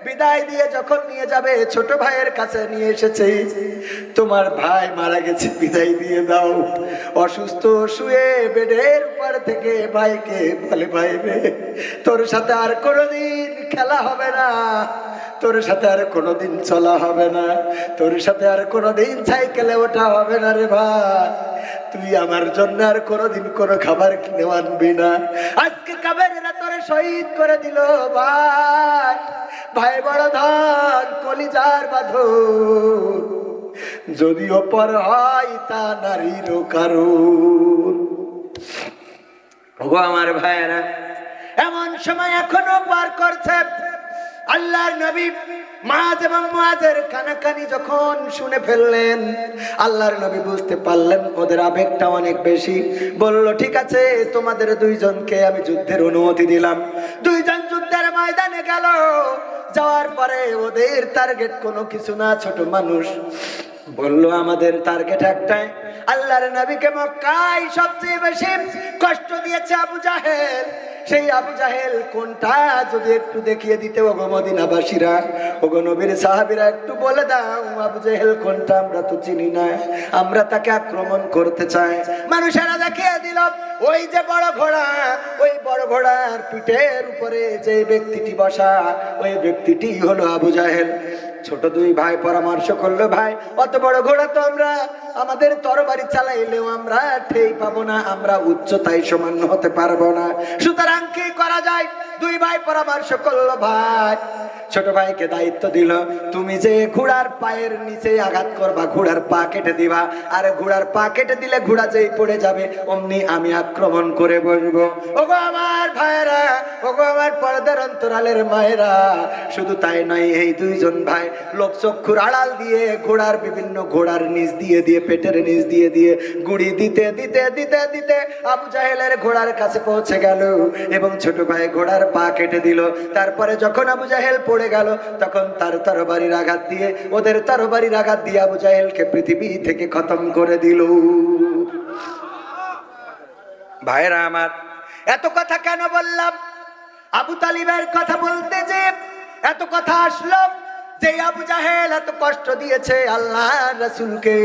বিদায় দিয়ে যখন নিয়ে যাবে, ছোট ভাইয়ের কাছে নিয়ে এসেছে, তোমার ভাই মারা গেছে, বিদায় দিয়ে দাও। অসুস্থ শুয়ে বেডের উপর থেকে ভাইকে বলে, ভাই রে, তোর সাথে আর কোনোদিন খেলা হবে না, তোর সাথে আর কোনোদিন চলা হবে না, তোর সাথে আর কোনোদিন সাইকেলে ওঠা হবে না রে ভাই, তুই আমার জন্য আর কোনোদিন কোনো খাবার কিনে আনবি না। আজকে কাবেরেরা তোরে শহীদ করে দিল ভাই, ভাই বড় ধন, কলিজার বাঁধন, যদিও পর হয় তা নারীরও কারণ। ওগো আমার ভাইয়েরা, এমন সময় এখনো পার করছে। আল্লাহর নবী মাআজ এবং মুআজের কানাকানি যখন শুনে ফেললেন, আল্লাহর নবী বুঝতে পারলেন ওদের আবেগটা অনেক বেশি। বলল, ঠিক আছে, তোমাদের দুইজনকে আমি যুদ্ধের অনুমতি দিলাম। দুইজন যুদ্ধের ময়দানে গেল। যাওয়ার পরে ওদের টার্গেট কোনো কিছু না, ছোট মানুষ। বললো, আমাদের টার্গেট একটাই, আল্লাহর নবীকে মক্কায় সবচেয়ে বেশি কষ্ট দিয়েছে আবু জাহেল। সেই আবু জাহেল কোনটা যদি একটু দেখিয়ে দিতে, ওগো মদিনাবাসীরা, ওগো নবীর সাহাবীরা, একটু বলে দাও আবু জাহেল কোনটা, আমরা তো চিনি না, আমরা তাকে আক্রমণ করতে চাই। মানুষেরা দেখিয়ে দিল ওই যে বড় ঘোড়া, ওই বড় ঘোড়ার পিঠের উপরে যে ব্যক্তিটি বসা, ওই ব্যক্তিটি হলো আবু জাহেল। ছোট দুই ভাই পরামর্শ করলো, ভাই অত বড় ঘোড়া তো আমরা আমাদের তরবারি চালাইলেও আমরা ঠেই পাবো না, আমরা উচ্চতায় সমান হতে পারবো না, সুতরাং কি করা যায়? দুই ভাই পরামর্শ করলো, ভাই ছোট ভাইকে দায়িত্ব দিল, তুমি যে ঘোড়ার পায়ের নিচে আঘাত করবা, ঘোড়ার পা কেটে দিবা, আর ঘোড়ার পা কেটে দিলে ঘোড়া যেই পড়ে যাবে অমনি আমি আক্রমণ করে বসবো। ওগো আমার ভাইরা, ওগো আমার পর্দার অন্তরালের মায়েরা, শুধু তাই নয়, এই দুইজন ভাই লোকচক্ষুর আড়াল দিয়ে ঘোড়ার বিভিন্ন ঘোড়ার নিচ দিয়ে দিয়ে পেটের নিচ দিয়ে দিয়ে গুড়ি দিতে দিতে দিতে দিতে আবু জাহেলের ঘোড়ার কাছে পৌঁছে গেল এবং ছোট ভাই ঘোড়ার পা কেটে দিল। তারপরে যখন আবু জাহেল পড়ে গেল, তখন তার তরবারির আঘাত দিয়ে, ওদের তরবারির আঘাত দিয়ে আবু জাহেলকে পৃথিবী থেকে খতম করে দিল। ভাইরা আমার, এত কথা কেন বললাম? আবু তালিবের কথা বলতে যে এত কথা আসলো, যে আবু জাহেল এত কষ্ট দিয়েছে আল্লাহর রাসূলকে,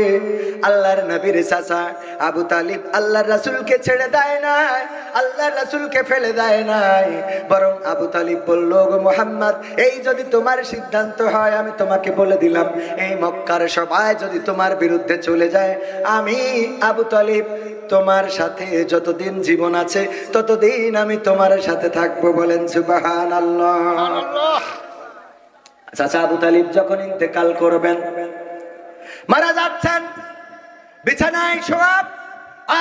আল্লাহর নবীর চাচা আবু তালিব আল্লাহর রাসূলকে ছেড়ে দেয় নাই, আল্লাহর রাসূলকে ফেলে দেয় নাই, বরং আবু তালিব বলল, গো মুহাম্মদ, এই যদি তোমার সিদ্ধান্ত হয়, আমি তোমাকে বলে দিলাম, এই মক্কার সবাই যদি তোমার বিরুদ্ধে চলে যায়, আমি আবু তালিব তোমার সাথে যতদিন জীবন আছে ততদিন আমি তোমার সাথে থাকবো। বলেন সুবহানাল্লাহ। চাচা আবু তালিব যখন ইন্তেকাল করবেন, মারা যাচ্ছেন, বিছানায় শোয়া,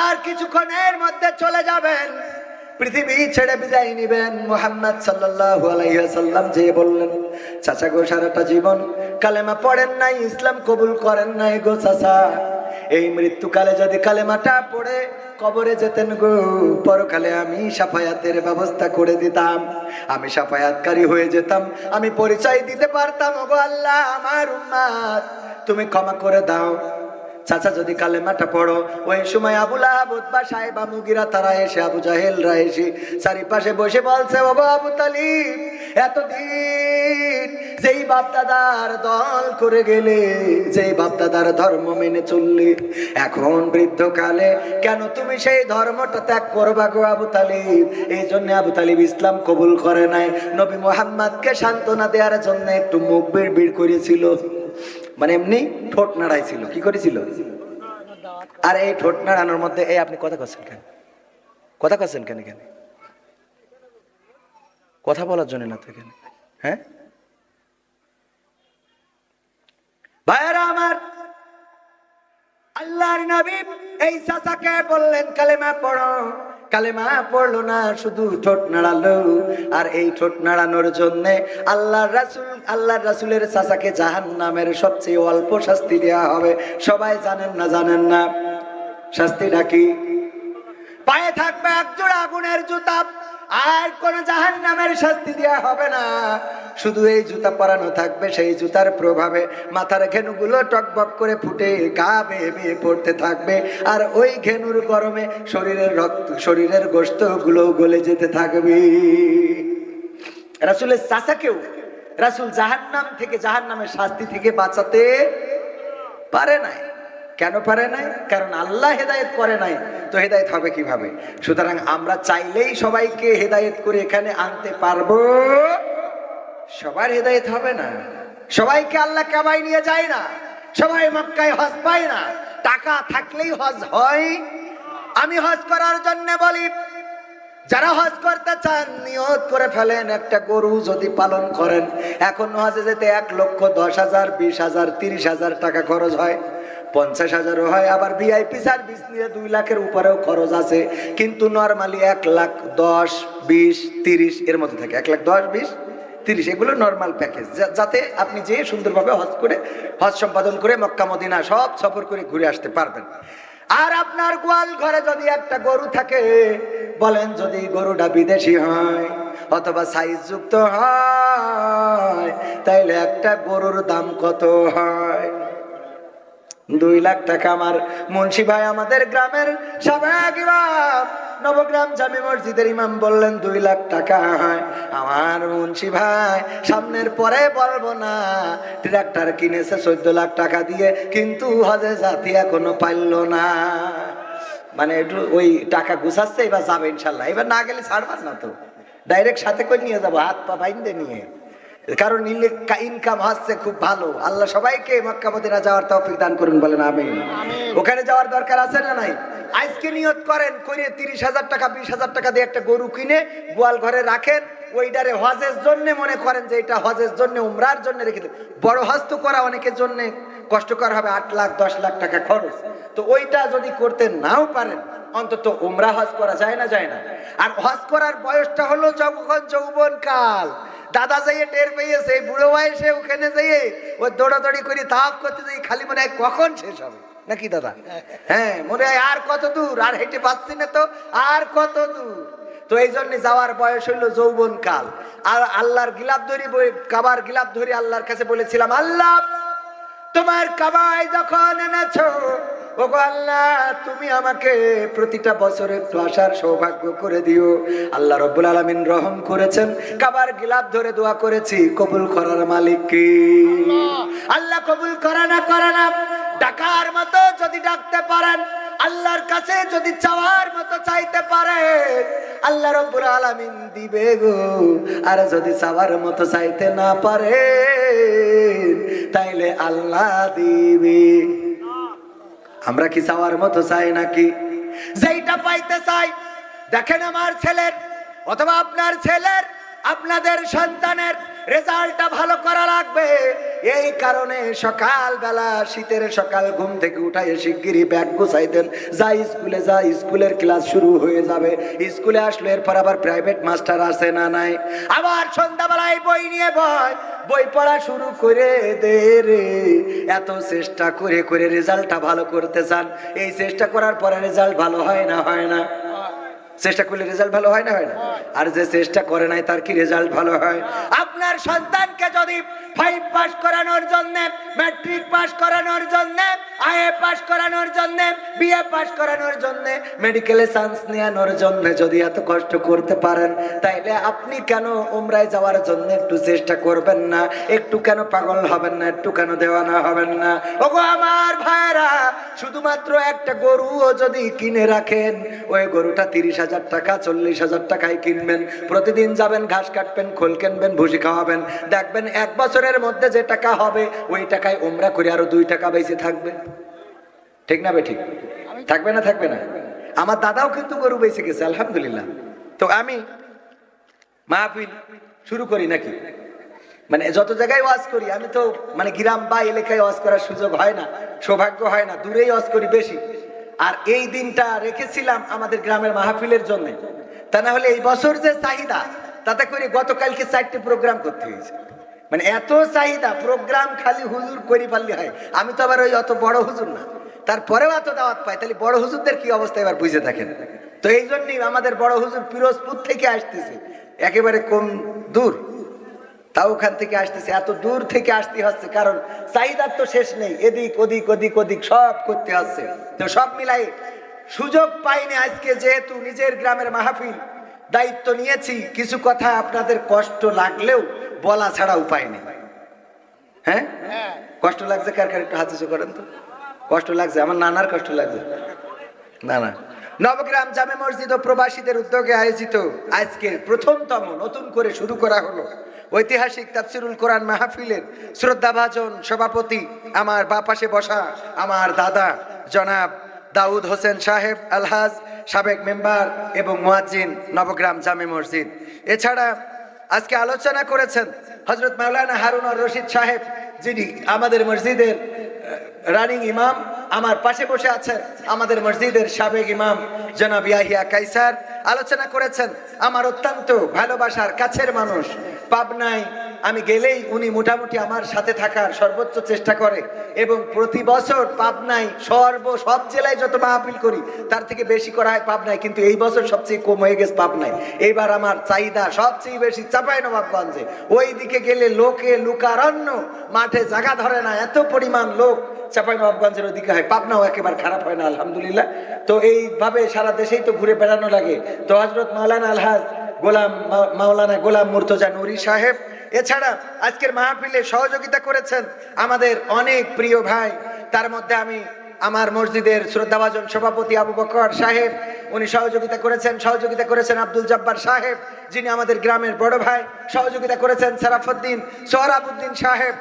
আর কিছুক্ষণের মধ্যে চলে যাবেন, পৃথিবী ছেড়ে বিদায় নিবেন। মুহাম্মদ সাল্লাল্লাহু আলাইহি ওয়াসাল্লাম যে বললেন, চাচা গো, সারাটা জীবন কালেমা পড়েন নাই, ইসলাম কবুল করেন নাই গো চাচা, এই মৃত্যুকালে যদি কালেমাটা পড়ে কবরে যেতেন গো, পরকালে আমি শাফায়াতের ব্যবস্থা করে দিতাম, আমি শাফায়াতকারী হয়ে যেতাম, আমি পরিচয় দিতে পারতাম, ওগো আল্লাহ, আমার উম্মত তুমি ক্ষমা করে দাও। চাচা যদি কালেমাটা পড়ো, ওই সময় আবু লাহাব, উতবা, সাইবা, মুগিরা তারা এসে, আবু জাহেলরা এসে চারিপাশে বসে বলছে, ওগো আবু তালিব, এতদিন যেই বাপদাদার দল করে গেলে, যেই বাপদাদার ধর্ম মেনে চললে, এখন বৃদ্ধকালে কেন তুমি সেই ধর্মটা ত্যাগ করবা গো আবু তালিব? এই জন্য আবু তালিব ইসলাম কবুল করে নাই। নবী মুহাম্মদকে সান্ত্বনা দেওয়ার জন্য একটু মুখ বিড় করেছিল, মানে এমনি ঠোঁট নাড়াইছিল। কি করেছিল? আর এই ঠোঁট নাড়ানোর মধ্যে এই আপনি কথা করছেন কেন? কথা করছেন কেন? এখানে কথা বলার জন্য না তো এখানে, হ্যাঁ ভাইরা আমার, আল্লাহর নবী এই চাচাকে বললেন কালেমা পড়ো। কালেমা পড়লো না, শুধু ঠোঁট নাড়ালো। আর এই ঠোঁট নাড়ানোর জন্য আল্লাহর রাসূলের চাচাকে জাহান্নামের সবচেয়ে অল্প শাস্তি দেওয়া হবে। সবাই জানেন না? জানেন না? শাস্তিটা কি? পায়ে থাকবে একজোড়া আগুনের জুতা, আর কোন জাহান্নামের শাস্তি দেওয়া হবে না। শুধু এই জুতা পরানো থাকবে, সেই জুতার প্রভাবে মাথার ঘেনুগুলো টকবক করে ফুটে গা বেয়ে বেয়ে পড়তে থাকবে। আর ওই ঘেনুর গরমে শরীরের গোশত গুলো গলে যেতে থাকবে। রাসূলের চাচাকেও রাসূল জাহান্নামের শাস্তি থেকে বাঁচাতে পারে নাই। কেন পারে নাই? কারণ আল্লাহ হেদায়েত করে নাই, তো হেদায়েত হবে কিভাবে? সুতরাং আমরা চাইলেই সবাইকে হেদায়েত করে এখানে আনতে পারবো? সবার হেদায়েত হবে না। সবাইকে আল্লাহ কাবায় নিয়ে যায় না, সবাই মক্কায় হজ পায় না। টাকা থাকলেই হজ হয়? আমি হজ করার জন্য বলি, যারা হজ করতে চান নিয়ত করে ফেলেন, একটা গরু যদি পালন করেন, এখন হজে যেতে 1,10,000, 20,000, 30,000 টাকা খরচ হয়, 50,000ও হয়। আবার ভিআইপি সার্ভিস নিয়ে 2 লাখের উপরেও খরচ আছে। কিন্তু নর্মালি 1,10,000, 20, 30 এর মধ্যে থাকে। 1,10,000, 20, 30 এগুলো নর্মাল প্যাকেজ, যাতে আপনি যে সুন্দরভাবে হজ সম্পাদন করে মক্কা মদিনা সব সফর করে ঘুরে আসতে পারবেন। আর আপনার গোয়াল ঘরে যদি একটা গরু থাকে, বলেন যদি গরুটা বিদেশি হয় অথবা সাইজ যুক্ত হয়, তাইলে একটা গরুর দাম কত হয়? 2 লাখ টাকা। আমার মুন্সি ভাই, আমাদের গ্রামের সাবেক ইমাম, নবগ্রাম জামে মসজিদের ইমাম বললেন 2 লাখ টাকা হয়। আমার মুন্সি ভাই সামনের পরে বলবো না, ট্রাক্টর কিনেছে 14 লাখ টাকা দিয়ে, কিন্তু হজে জাতি এখনো পাইল না। মানে একটু ওই টাকা গুছাচ্ছে, এবার যাবে ইনশাল্লাহ। এবার না গেলে ছাড়বার না তো, ডাইরেক্ট সাথে করে নিয়ে যাবো, হাত পা বাইন্ধে নিয়ে। কারণ ইনকাম হচ্ছে খুব ভালো। আল্লাহ সবাইকে মক্কা মদিনা যাওয়ার তৌফিক দান করুন, বলেন আমিন। ওখানে যাওয়ার দরকার আছে না নাই? আজকে নিয়ত করেন, করে 30,000 টাকা 20,000 টাকা দিয়ে একটা গরু কিনে গোয়াল ঘরে রাখেন, ওইটারে হজের জন্য মনে করেন যে এটা হজের জন্য, উমরার জন্য রেখে দেন। বড় হজ তো করা অনেকের জন্য কষ্টকর হবে, 8 লাখ 10 লাখ টাকা খরচ। তো ওইটা যদি করতে নাও পারেন, অন্তত উমরা হজ করা যায় না? যায় না? আর হজ করার বয়সটা হলো যখন যৌবন কাল। দাদা যাইয়ে টের পেয়েছে, বুড়ো বয়সে ওখানে যাইয়ে ওই দৌড়াদৌড়ি করে তাওয়াফ করতে যাই, খালি মনে হয় কখন শেষ হবে, নাকি দাদা? হ্যাঁ, মনে হয় আর কত দূর, আর হেঁটে পাচ্ছি না তো, আর কত দূর। তো এই জন্য যাওয়ার বয়স হইলো যৌবন কাল। আর আল্লাহর গিলাপ ধরি, কাবার গিলাপ ধরি আল্লাহর কাছে বলেছিলাম, আল্লাহ তোমার কাবায় যখন এনেছো, ওগো আল্লাহ তুমি আমাকে প্রতিটা বছর একটু আসার সৌভাগ্য করে দিও। আল্লাহ রাব্বুল আলামিন রহম করেছেন, কাবার গিলাপ ধরে দোয়া করেছি, কবুল করার মালিক কে? আল্লাহ কবুল করে না ডাকার মতো যদি ডাকতে পারেন, আল্লাহর কাছে যদি চাওয়ার মতো চাইতে পারে, আল্লাহ রাব্বুল আলামিন দিবে গো। আর যদি চাওয়ার মতো চাইতে না পারে, তাইলে আল্লাহ দিবে। আমরা কি চাওয়ার মতো চাই নাকি? যেইটা পাইতে চাই, দেখেন আমার ছেলের অথবা আপনার ছেলের, আপনাদের সন্তানের রেজাল্টটা ভালো করা লাগবে। এই কারণে সকালবেলা, শীতের সকাল ঘুম থেকে উঠায় শিগগিরই ব্যাগ গুছাইতেন, যা স্কুলে যা, স্কুলের ক্লাস শুরু হয়ে যাবে। স্কুলে আসলে এরপর আবার প্রাইভেট মাস্টার আছে না নাই, আবার সন্ধ্যাবেলায় বই নিয়ে বই পড়া শুরু করে দে রে। এত চেষ্টা করে করে রেজাল্টটা ভালো করতে চান, এই চেষ্টা করার পরে রেজাল্ট ভালো হয় না? হয় না? চেষ্টা করলে রেজাল্ট ভালো হয় না? হয় না? আর যে চেষ্টা করে নাই তার কি রেজাল্ট ভালো হয়? আপনার সন্তানকে যদি 5 পাস করানোর জন্য, ম্যাট্রিক পাস করানোর জন্য আইএ পাস করানোর জন্য, বিএ পাস করানোর জন্য, মেডিকেলে চান্স নেওয়ানোর জন্য যদি এত কষ্ট করতে পারেন, তাইলে আপনি কেন উমরায় যাওয়ার জন্য একটু চেষ্টা করবেন না? একটু কেন পাগল হবেন না? একটু কেন দেওয়ানা হবেন না? ওগো আমার ভাইরা, শুধুমাত্র একটা গরুও যদি কিনে রাখেন, ওই গরুটা 30,000 টাকা 40,000 টাকায় কিনবেন, প্রতিদিন যাবেন, ঘাস কাটবেন, খোল কিনবেন, ভুসি খাওয়াবেন, দেখবেন 1 বছরের মধ্যে যে টাকা হবে ওই টাকায় উমরা করে আরো 2 টাকা বেঁচে থাকবে। ঠিক না বে ঠিক? থাকবে না? থাকবে না? আমার দাদাও কিন্তু গরু বেঁচে গেছে আলহামদুলিল্লাহ। তো আমি মাহফিল শুরু করি নাকি, মানে যত জায়গায় ওয়াজ করি, আমি তো মানে গ্রাম বা এলাকায় ওয়াজ করার সুযোগ হয় না, সৌভাগ্য হয় না, দূরেই ওয়াজ করি বেশি। আর এই দিনটা রেখেছিলাম আমাদের গ্রামের মাহফিলের জন্য, তা না হলে এই বছর যে চাহিদা, তাতে করে গতকালকে 4টে প্রোগ্রাম করতে হয়েছে। মানে এত চাহিদা, প্রোগ্রাম খালি হুজুর করি পারলে হয়। আমি তো আবার ওই অত বড় হুজুর না, তারপরেও এত দাওয়াত পাই, তাহলে বড় হুজুরদের কি অবস্থা এবার বুঝে থাকেন। তো এই জন্যই আমাদের বড় হুজুর পিরোজপুর থেকে আসতেছে, একেবারে কম দূর, তাও ওখান থেকে আসতেছে, এত দূর থেকে আসতে হচ্ছে, কারণ চাহিদার তো শেষ নেই, এদিক ওদিক ওদিক ওদিক সব করতে হচ্ছে। তো সব মিলাই সুযোগ পাইনি আজকে, যেহেতু নিজের গ্রামের মাহফিল দায়িত্ব নিয়েছি, কিছু কথা আপনাদের কষ্ট লাগলেও বলা ছাড়া উপায় নেই। হ্যাঁ, কষ্ট লাগছে কার কার? একটু হাত উঁচু করেন তো। কষ্ট লাগছে? আমার নানার কষ্ট লাগছে। না না, নবগ্রাম জামে মসজিদ ও প্রবাসীদের উদ্যোগে আয়োজিত আজকে প্রথমতম নতুন করে শুরু করা হলো ঐতিহাসিক তাফসিরুল কোরআন মাহফিলের শ্রদ্ধাভাজন সভাপতি, আমার বাঁ পাশে বসা আমার দাদা জনাব দাউদ হোসেন সাহেব আলহাজ, সাবেক মেম্বার এবং মুয়াজ্জিন নবগ্রাম জামে মসজিদ। এছাড়া আজকে আলোচনা করেছেন হযরত মাওলানা হারুন আর রশিদ সাহেব, যিনি আমাদের মসজিদের রানিং ইমাম। আমার পাশে বসে আছেন আমাদের মসজিদের সাবেক ইমাম জনাব ইয়াহিয়া কাইসার। আলোচনা করেছেন আমার অত্যন্ত ভালোবাসার কাছের মানুষ, পাবনায় আমি গেলেই উনি মোটামুটি আমার সাথে থাকার সর্বোচ্চ চেষ্টা করে, এবং প্রতি বছর পাবনায় সব জেলায় যত মাহফিল করি তার থেকে বেশি করা হয় পাবনায়, কিন্তু এই বছর সবচেয়ে কম হয়ে গেছে পাবনায়। এইবার আমার চাহিদা সবচেয়ে বেশি চাঁপাইনবাবগঞ্জে, ওই দিকে গেলে লোকে লুকারণ্য, মাঠে জায়গা ধরে না, এত পরিমাণ লোক চাঁপাইনবাবগঞ্জের ওদিকে হয়। পাবনাও একেবারে খারাপ হয় না আলহামদুলিল্লাহ। তো এইভাবে সারা দেশেই তো ঘুরে বেড়ানো লাগে। তো হযরত মাওলানা আলহাজ মাওলানা গোলাম মুর্তজা নুরি সাহেব, এছাড়া আজকের মাহফিলে সহযোগিতা করেছেন আমাদের অনেক প্রিয় ভাই। তার মধ্যে আমি আমার মসজিদের শ্রদ্ধাভাজন সভাপতি আবু বকর সাহেব, উনি সহযোগিতা করেছেন আব্দুল জব্বার সাহেব, যিনি আমাদের গ্রামের বড় ভাই। সহযোগিতা করেছেন সারাফুদ্দিন সোহরাবুদ্দিন সাহেব,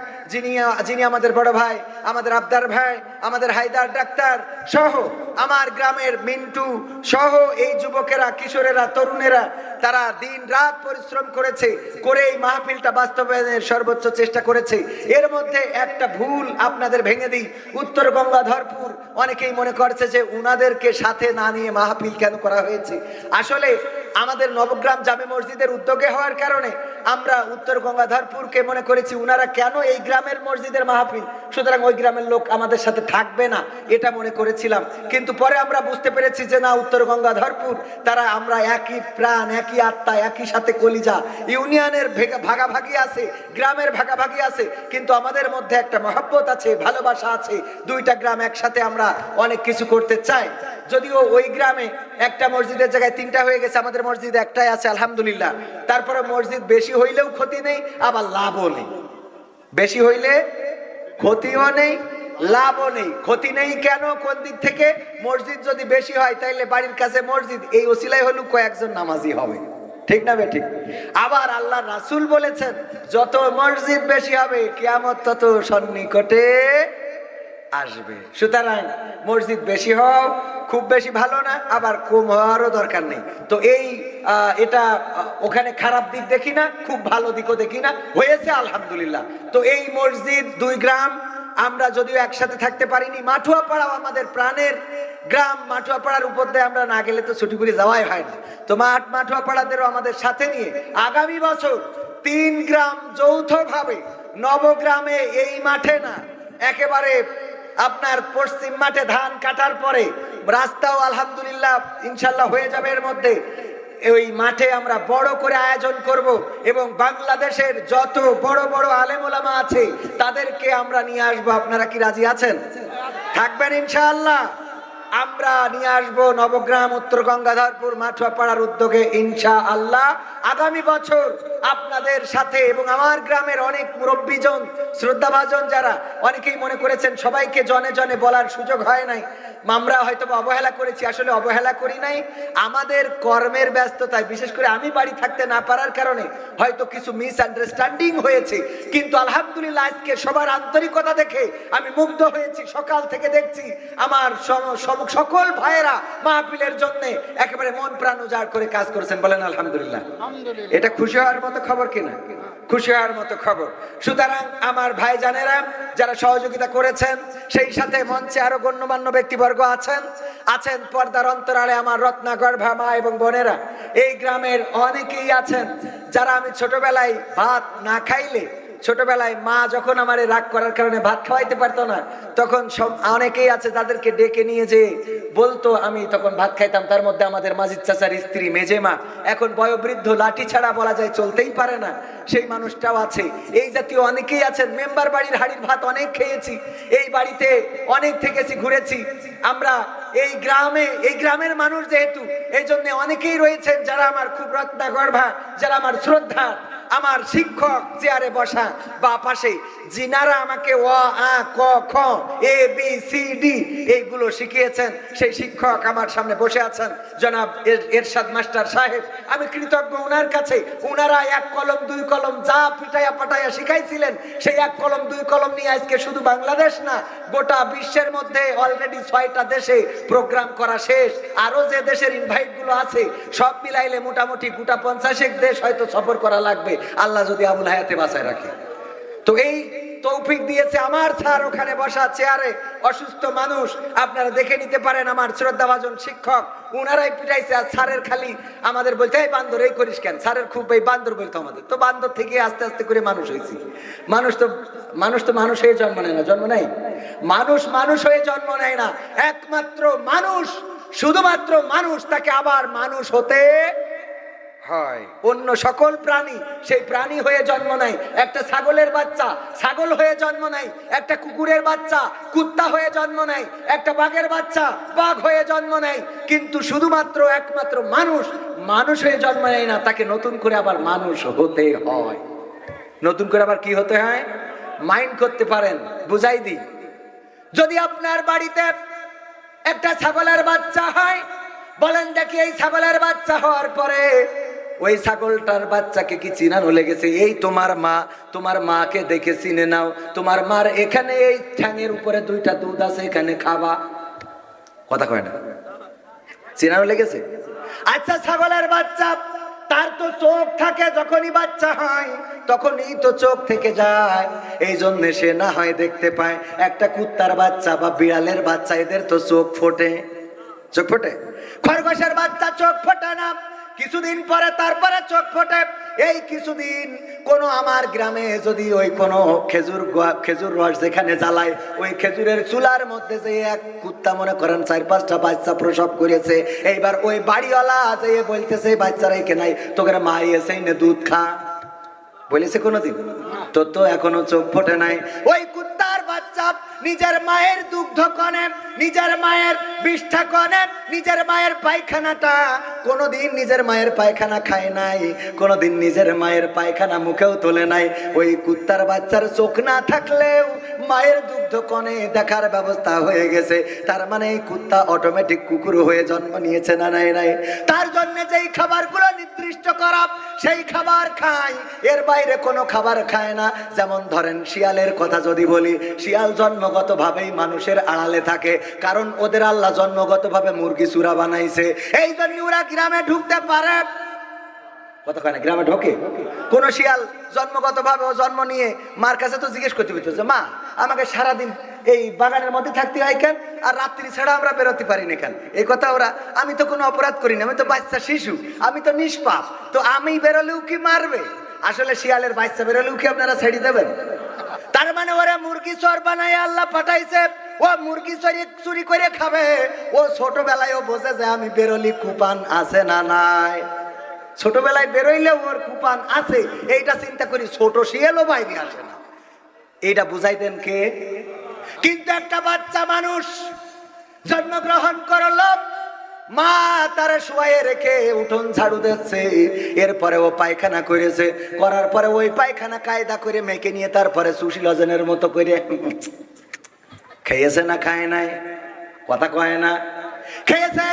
যিনি আমাদের বড় ভাই, আমাদের আবদার ভাই, আমাদের হায়দার ডাক্তার সহ আমার গ্রামের মিন্টু সহ এই যুবকেরা, কিশোরেরা, তরুণেরা, তারা দিন রাত পরিশ্রম করেছে, করে এই মাহফিলটা বাস্তবায়নের সর্বোচ্চ চেষ্টা করেছে। এর মধ্যে একটা ভুল আপনাদের ভেঙে দিই, উত্তর গঙ্গাধরপুর অনেকেই মনে করছে যে উনাদেরকে সাথে না নিয়ে মাহফিল কেন করা হয়েছে। আসলে আমাদের নবগ্রাম জামে মসজিদের উদ্যোগে হওয়ার কারণে আমরা উত্তর গঙ্গাধরপুরকে মনে করেছি উনারা কেন এই গ্রামের মসজিদের মাহফিল, সুতরাং ওই গ্রামের লোক আমাদের সাথে থাকবে না, এটা মনে করেছিলাম। কিন্তু পরে আমরা বুঝতে পেরেছি যে না, উত্তর গঙ্গাধরপুর তারা আমরা একই প্রাণ, একই আত্মা, একই সাথে কলিজা। ইউনিয়নের ভাগাভাগি আছে, গ্রামের ভাগাভাগি আছে, কিন্তু আমাদের মধ্যে একটা মহব্বত আছে, ভালোবাসা আছে। দুইটা গ্রাম একসাথে আমরা অনেক কিছু করতে চাই। যদিও ওই গ্রামে একটা মসজিদের জায়গায় 3টা হয়ে গেছে, আমাদের মসজিদ একটাই আছে আলহামদুলিল্লাহ। তারপরে মসজিদ বেশি হইলেও ক্ষতি নেই, আবার লাভও নেই। বেশি হইলে ক্ষতিও নেই, লাভও নেই। ক্ষতি নেই কেন, কোন দিক থেকে? মসজিদ যদি বেশি হয় তাইলে বাড়ির কাছে মসজিদ, এই ওসিলাই হলো কয়েকজন নামাজি হবে। ঠিক না ঠিক? আবার আল্লাহ রাসূল বলেছেন যত মসজিদ বেশি হবে কিয়ামত তত সন্নিকটে আসবে। সুতরাং মসজিদ বেশি হও খুব বেশি ভালো না, আবার কম হওয়ারও দরকার নেই। তো এটা ওখানে খারাপ দিক দেখি না, খুব ভালো দিকও দেখি না, হয়েছে আলহামদুলিল্লাহ। তো এই মসজিদ 2 গ্রাম আমরা যদিও একসাথে থাকতে পারিনি, মাঠুয়াপাড়াও আমাদের প্রাণের গ্রাম। মাঠুয়াপাড়ার উপর দিয়ে আমরা না গেলে তো ছুটিপুরি যাওয়াই হয় না। তো মাঠুয়াপাড়াদেরও আমাদের সাথে নিয়ে আগামী বছর 3 গ্রাম যৌথভাবে নবগ্রামে, এই মাঠে না, একেবারে আপনার পশ্চিম মাঠে ধান কাটার পরে রাস্তাও আলহামদুলিল্লাহ ইনশাল্লাহ হয়ে যাবে, এর মধ্যে ওই মাঠে আমরা বড় করে আয়োজন করব, এবং বাংলাদেশের যত বড় বড় আলেম ওলামা আছে তাদেরকে আমরা নিয়ে আসবো। আপনারা কি রাজি আছেন? থাকবেন ইনশাআল্লাহ। আমরা নিয়ে আসবো নবগ্রাম, উত্তর গঙ্গাধরপুর, মাঠুয়াপাড়ার উদ্যোগে ইনশাআল্লাহ আগামী বছর আপনাদের সাথে, এবং আমার গ্রামের অনেক মুরব্বীজন, শ্রদ্ধাভাজন যারা, অনেকেই মনে করেছেন সবাইকে জনে জনে বলার সুযোগ হয় নাই, আমরা হয়তো অবহেলা করেছি। আসলে অবহেলা করি নাই, আমাদের কর্মের ব্যস্ততায়, বিশেষ করে আমি বাড়ি থাকতে না পারার কারণে হয়তো কিছু মিসআন্ডারস্ট্যান্ডিং হয়েছে। কিন্তু আলহামদুলিল্লাহ আজকে সবার আন্তরিকতা দেখে আমি মুগ্ধ হয়েছি। সকাল থেকে দেখছি আমার সকল ভাইয়েরা মাহফিলের জন্য একেবারে মন প্রাণ উজাড় করে কাজ করেছেন। বলেন আলহামদুলিল্লাহ। এটা খুশি হওয়ার মতো খবর কিনা? খুশি হওয়ার মতো খবর। সুতরাং আমার ভাইজানেরা যারা সহযোগিতা করেছেন, সেই সাথে মঞ্চে আরো গণ্যমান্য ব্যক্তিবর্গ আছেন পর্দার অন্তরালে আমার রত্নাগর্ভা মা এবং বোনেরা, এই গ্রামের অনেকেই আছেন যারা আমি ছোটবেলায় ভাত না খাইলে, ছোটবেলায় মা যখন আমারে রাগ করার কারণে ভাত খাওয়াইতে পারতো না, তখন অনেকেই আছে তাদেরকে ডেকে নিয়ে যে বলতো, আমি তখন ভাত খাইতাম। তার মধ্যে আমাদের মাজিদ চাচার স্ত্রী মেজেমা, এখন বয়োবৃদ্ধ, লাঠি ছাড়া বলা যায় চলতেই পারে না, সেই মানুষটাও আছে। এই জাতীয় অনেকেই আছেন। মেম্বার বাড়ির হাড়ির ভাত অনেক খেয়েছি, এই বাড়িতে অনেক থেকেছি, ঘুরেছি আমরা। এই গ্রামের মানুষ যেহেতু, এই জন্য অনেকেই রয়েছেন যারা আমার খুব রত্নাগর্ভা, যারা আমার শ্রদ্ধা, আমার শিক্ষক চেয়ারে বসা বা পাশে, যিনারা আমাকে অ আ ক খ এ বি সি ডি এইগুলো শিখিয়েছেন, সেই শিক্ষক আমার সামনে বসে আছেন, জনাব এরশাদ মাস্টার সাহেব। আমি কৃতজ্ঞ উনার কাছে। উনারা এক কলম দুই কলম যা পিটাইয়া পাটাইয়া শিখাইছিলেন, সেই এক কলম দুই কলম নিয়ে আজকে শুধু বাংলাদেশ না, গোটা বিশ্বের মধ্যে অলরেডি 6টা দেশে প্রোগ্রাম করা শেষ। আরো যে দেশের ইনভাইট গুলো আছে সব মিলাইলে মোটামুটি গোটা 50 দেশ হয়তো সফর করা লাগবে, আল্লাহ যদি আবুল হায়াতে বাঁচায় রাখে। তো এই তৌফিক দিয়েছে আমার স্যার, ওখানে বসা চেয়ারে অসুস্থ মানুষ, আপনারা দেখে নিতে পারেন। আমার শ্রদ্ধাভাজন শিক্ষক, উনারাই পিটাইছে। আর স্যারের খালি আমাদের বলতে, এই বান্দর এই করিস কেন, স্যারের খুব এই বান্দর বলতো আমাদের। তো বান্দর থেকে আস্তে আস্তে করে মানুষ হয়েছি। মানুষ তো মানুষ হয়ে জন্ম নেয় না, জন্ম নেয় মানুষ হয়ে জন্ম নেয় না। একমাত্র মানুষ, শুধুমাত্র মানুষ, তাকে আবার মানুষ হতে হয়। অন্য সকল প্রাণী সেই প্রাণী হয়ে জন্ম নেয়। একটা ছাগলের বাচ্চা ছাগল হয়ে জন্ম নেয়, একটা কুকুরের বাচ্চা কুত্তা হয়ে জন্ম নেয়, একটা বাঘের বাচ্চা বাঘ হয়ে জন্ম নেয়। কিন্তু শুধুমাত্র একমাত্র মানুষ হয়ে জন্ম নেয় না, তাকে নতুন করে আবার মানুষ হতে হয়। নতুন করে আবার কি হতে হয়? মাইন্ড করতে পারেন, বুঝাই দিই। যদি আপনার বাড়িতে একটা ছাগলের বাচ্চা হয়, বলেন দেখি, এই ছাগলের বাচ্চা হওয়ার পরে ওই ছাগলটার বাচ্চাকে কি চিনানো লেগেছে? এই তোমার মাকে দেখে চিনে নাও, তোমার মার এখানে এই ঠ্যাঙের উপরে 2টা দুধ আছে, এখানে খাবা। কথা কয় না? চিনানো লেগেছে? আচ্ছা, ছাগলের বাচ্চা, তার তো চোখ থাকে, যখনই বাচ্চা হয় তখনই তো চোখ থেকে যায়, এই জন্য সে না হয় দেখতে পায়। একটা কুত্তার বাচ্চা বা বিড়ালের বাচ্চা, এদের তো চোখ ফোটে। খরগোশের বাচ্চা চোখ ফোটে না, কিছুদিন পরে তারপরে চোখ ফোটে। এই কিছুদিন কোন আমার গ্রামে যদি ওই কোন খেজুর রস যেখানে জ্বালায়, ওই খেজুরের চুলার মধ্যে যে এক কুত্তা, মনে করেন 4-5টা বাচ্চা প্রসব করেছে, এইবার ওই বাড়িওয়ালা যে বলতেছে, বাচ্চারা কেনাই তোকে মা এসে দুধ খা, বলেছে কোনোদিন? তো এখনো চোখ ফোটে নাই। ওই কুত্তার বাচ্চা নিজের মায়ের দুগ্ধ কনে, নিজের মায়ের বিষ্ঠা কনে, নিজের মায়ের পায়খানাটা কোনোদিন নিজের মায়ের পায়খানা খায় নাই, কোনোদিন নিজের মায়ের পায়খানা মুখেও তোলে নাই। ওই কুত্তার বাচ্চার চোখ না থাকলেও মায়ের দুগ্ধ কনে দেখার ব্যবস্থা হয়ে গেছে। তার মানে এই কুত্তা অটোমেটিক কুকুর হয়ে জন্ম নিয়েছে না? নাই। তার জন্য যেই খাবারগুলো নির্দিষ্ট করা, সেই খাবার খায়, এর বাইরে কোনো খাবার খায় না। যেমন ধরেন শিয়ালের কথা যদি বলি, শিয়াল জন্মগতভাবেই মানুষের আড়ালে থাকে, কারণ ওদের আল্লাহ জন্মগতভাবে মুরগি চূড়া বানাইছে, এই জন্য ওরা গ্রামে ঢুকতে পারে। কথা কয় না? গ্রামে ঢোকে কোন শিয়াল জন্মগতভাবে, ও জন্ম নিয়ে মার কাছে তো জিজ্ঞেস করতে হইতো যে, মা আমাকে সারাদিন এই বাগানের মধ্যে থাকতে হয় কেন, আর রাত্রি ছাড়া আমরা বেরোতে পারি না কেন? এই কথা ওরা, আমি তো কোনো অপরাধ করি না, আমি তো বাচ্চা শিশু, আমি তো নিষ্পাপ, তো আমি বেরোলেও কি মারবে? আসলে শিয়ালের বাচ্চা বেরোলেও কি আপনারা ছেড়ে দেবেন? তার মানে ওরা মুরগি চোর বানাই আল্লাহ পাঠাইছে, ও মুরগি চুরি করে খাবে। ও ছোটবেলায় ও বোঝে যে আমি বেরোলি কুপান আছে না নাই, ছোটবেলায় বেরোইলে ওর কুপান আছে, এইটা চিন্তা করি। ছোট শিয়ালও বাইরে আসে না, এইটা বুঝাইতেন কে? কিন্তু একটা বাচ্চা মানুষ জন্মগ্রহণ করলো, মা তার শুয়ে রেখে উঠোন ঝাড়ু দিচ্ছে, এরপরে ও পায়খানা করেছে, করার পরে ওই পায়খানা কায়দা করে মেখে নিয়ে তারপরে সুশীল অজনের মতো করে খেয়েছে না খায় নাই? কথা কয় না? খেয়েছে।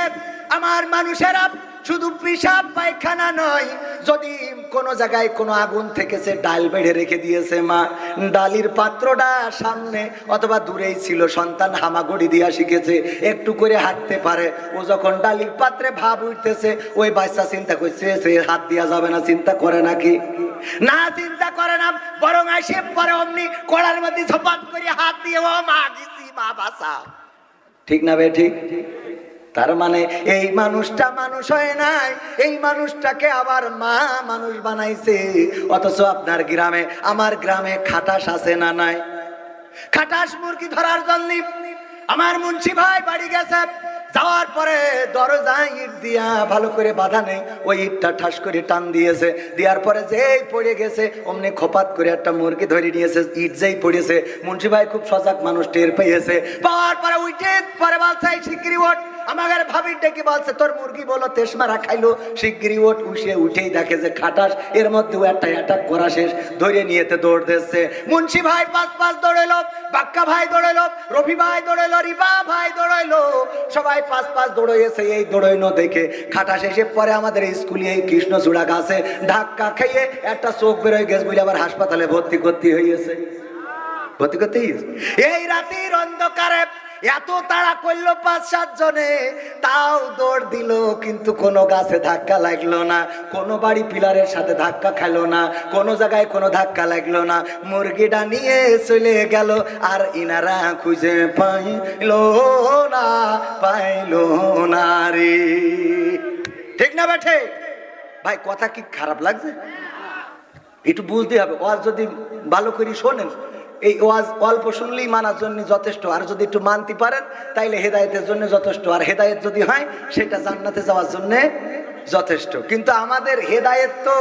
আমার মানুষেরা শুধু পেশাব পায়খানা নয়, যদি কোনো জায়গায় কোনো আগুন থেকেছে, ডাল বেড়ে রেখে দিয়েছে মা, ডালির পাত্রটা সামনে অথবা দূরেই ছিল, সন্তান হামাগুড়ি দিয়া শিখেছে, একটু করে হাঁটতে পারে, ও যখন ডালির পাত্রে ভাব উঠতেছে, ওই বাচ্চা চিন্তা করছে সে হাত দিয়া যাবে না, চিন্তা করে নাকি? না, চিন্তা করে না, বরং আসে পরে অমনি কড়ার মধ্যে ঝপাত করে হাত দিয়ে ও মা গেছি, মা বাঁচা। ঠিক না বে ঠিক? তার মানে এই মানুষটা মানুষ হয় নাই, এই মানুষটাকে আবার মা মানুষ বানাইছে। অথচ আপনার গ্রামে, আমার গ্রামে খাটাস আছে না নাই? খাটাস মুরগি ধরার জন্য আমার মুন্সি ভাই বাড়ি গেছে, যাওয়ার পরে দরজায় ইট দিয়া ভালো করে বাঁধা নেই, ওই ইটটা ঠাস করে টান দিয়েছে, দেওয়ার পরে যেই পড়ে গেছে অমনি খোপাত করে একটা মুরগি ধরে নিয়েছে, ইট যেই পড়েছে, মুন্সি ভাই খুব সজাগ মানুষ, টের পেয়েছে, পাওয়ার পরে উঠে পরে বলছে শিগগিরি ওঠ, আমাদের ভাবির ডেকে বলছে তোর মুরগি বলো তেসমারা খাইলো, শিগগিরি ওঠ। উঠেই দেখে যে খাটাস, এর মধ্যেও একটা অ্যাটাক করা শেষ, ধরে নিয়েতে দৌড় দিচ্ছে। মুন্সি ভাই পাঁচ দৌড়েলো, বাক্কা ভাই দৌড়েলো, রফি ভাই দৌড়েলো, রিবা ভাই দৌড়াইলো, সবাই পাঁচ দৌড়েছে। এই দৌড়াইনো দেখে খাটাস এসে পরে আমাদের স্কুলে এই কৃষ্ণচূড়া গাছে ধাক্কা খেয়ে একটা চোখ বেরোয় গেছে বলে আবার হাসপাতালে ভর্তি করতে হয়েছে। এই রাতের অন্ধকারে এত তাড়া করলো 5-7 জনে, তাও দৌড় দিল, কিন্তু কোনো গাছে ধাক্কা লাগলো না, কোনো বাড়ি পিলারের সাথে ধাক্কা খেলো না, কোনো জায়গায় কোনো ধাক্কা লাগলো না, মুরগিটা নিয়ে চলে গেল। আর ইনারা খুঁজে পাইলো না রে। ঠিক না বেঠে ভাই? কথা কি খারাপ লাগছে? একটু বুঝতে হবে। ওয়াজ যদি ভালো করে শোনেন, এই ওয়াজ অল্প শুনলেই মানার জন্য যথেষ্ট, আর যদি একটু মানতে পারেন তাইলে হেদায়েতের জন্য যথেষ্ট, আর হেদায়েত যদি হয় সেটা জান্নাতে যাওয়ার জন্য যথেষ্ট। কিন্তু আমাদের হেদায়েত তো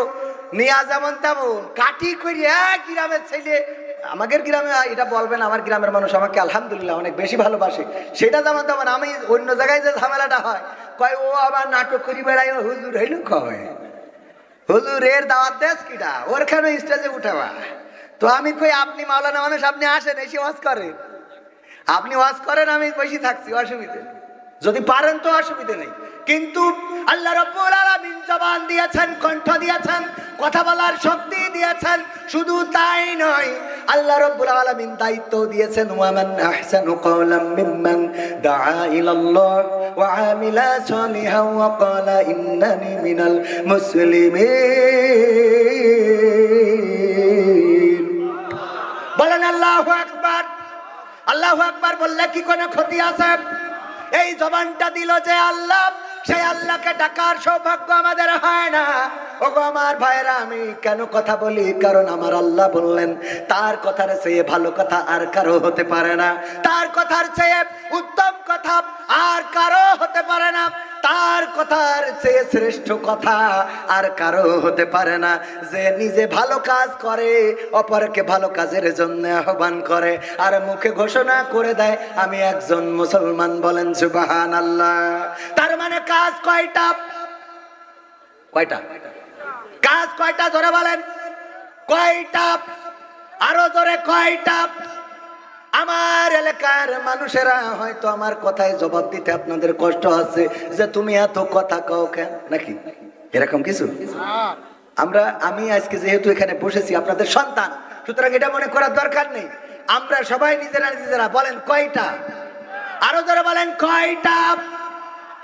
নিয়া যেমন তেমন কাঠি করি এক গ্রামের ছেলে, আমাদের গ্রামে এটা বলবেন, আমার গ্রামের মানুষ আমাকে আলহামদুলিল্লাহ অনেক বেশি ভালোবাসে, সেটা যেমন তেমন। আমি অন্য জায়গায় যে ঝামেলাটা হয়, কয় ও আবার নাটক করি বেড়াই, ও হুজুর হইল, কয় হুজুরের দাওয়াত দেশ কিটা, ওর কেন স্টেজে উঠাবা? তো আমি কই আপনি মাওলানা মানুষ, আপনি আসেন, এসে ওয়াজ করেন, আপনি ওয়াজ করেন, আমি বসে থাকছি, অসুবিধে নেই, যদি পারেন তো অসুবিধে নেই। কিন্তু আল্লাহ রাব্বুল আলামিন জবান দিয়েছেন, কণ্ঠ দিয়েছেন, কথা বলার শক্তি দিয়েছেন, শুধু তাই নয়, আল্লাহ রাব্বুল আলামিন দায়িত্ব দিয়েছেন, ওয়ামান আহসানু ক্বাওলাম মিম্মান দাআ ইলাল্লাহ ওয়া আমিলা সালিহান ওয়া ক্বালা ইন্নানি মিনাল মুসলিমিন। বলেন আল্লাহু আকবার। আল্লাহু আকবার বললে কি কোনো ক্ষতি আছে? এই জবানটা দিল যে আল্লাহ, সেই আল্লাহকে ডাকার সৌভাগ্য আমাদের হয় না। ওগো আমার ভাইরা, আমি কেন কথা বলি? কারণ আমার আল্লাহ বললেন তার কথার চেয়ে ভালো কথা আর কারো হতে পারে না, তার কথার চেয়ে উত্তম কথা আর কারো হতে পারে না, তার কথার চেয়ে শ্রেষ্ঠ কথা আর কারো হতে পারে না। যে নিজে ভালো কাজ করে, অপরকে ভালো কাজের জন্য আহ্বান করে, আর মুখে ঘোষণা করে দেয় আমি একজন মুসলমান। বলেন সুবহানাল্লাহ। তার মানে কাজ কয়টা? কাজ কয়টা? জোরে বলেন কয়টা? আরো জোরে কয়টা? আমার এলাকার মানুষেরা হয়তো আমার কথায় জবাব দিতে আপনাদের কষ্ট আছে যে তুমি এত কথা কও কেন, নাকি এরকম কিছু? আমি আজকে যেহেতু এখানে বসেছি আপনাদের সন্তান, সুতরাং এটা মনে করার দরকার নেই। আমরা সবাই নিজেরা বলেন কয়টা? আরো যারা বলেন কয়টা?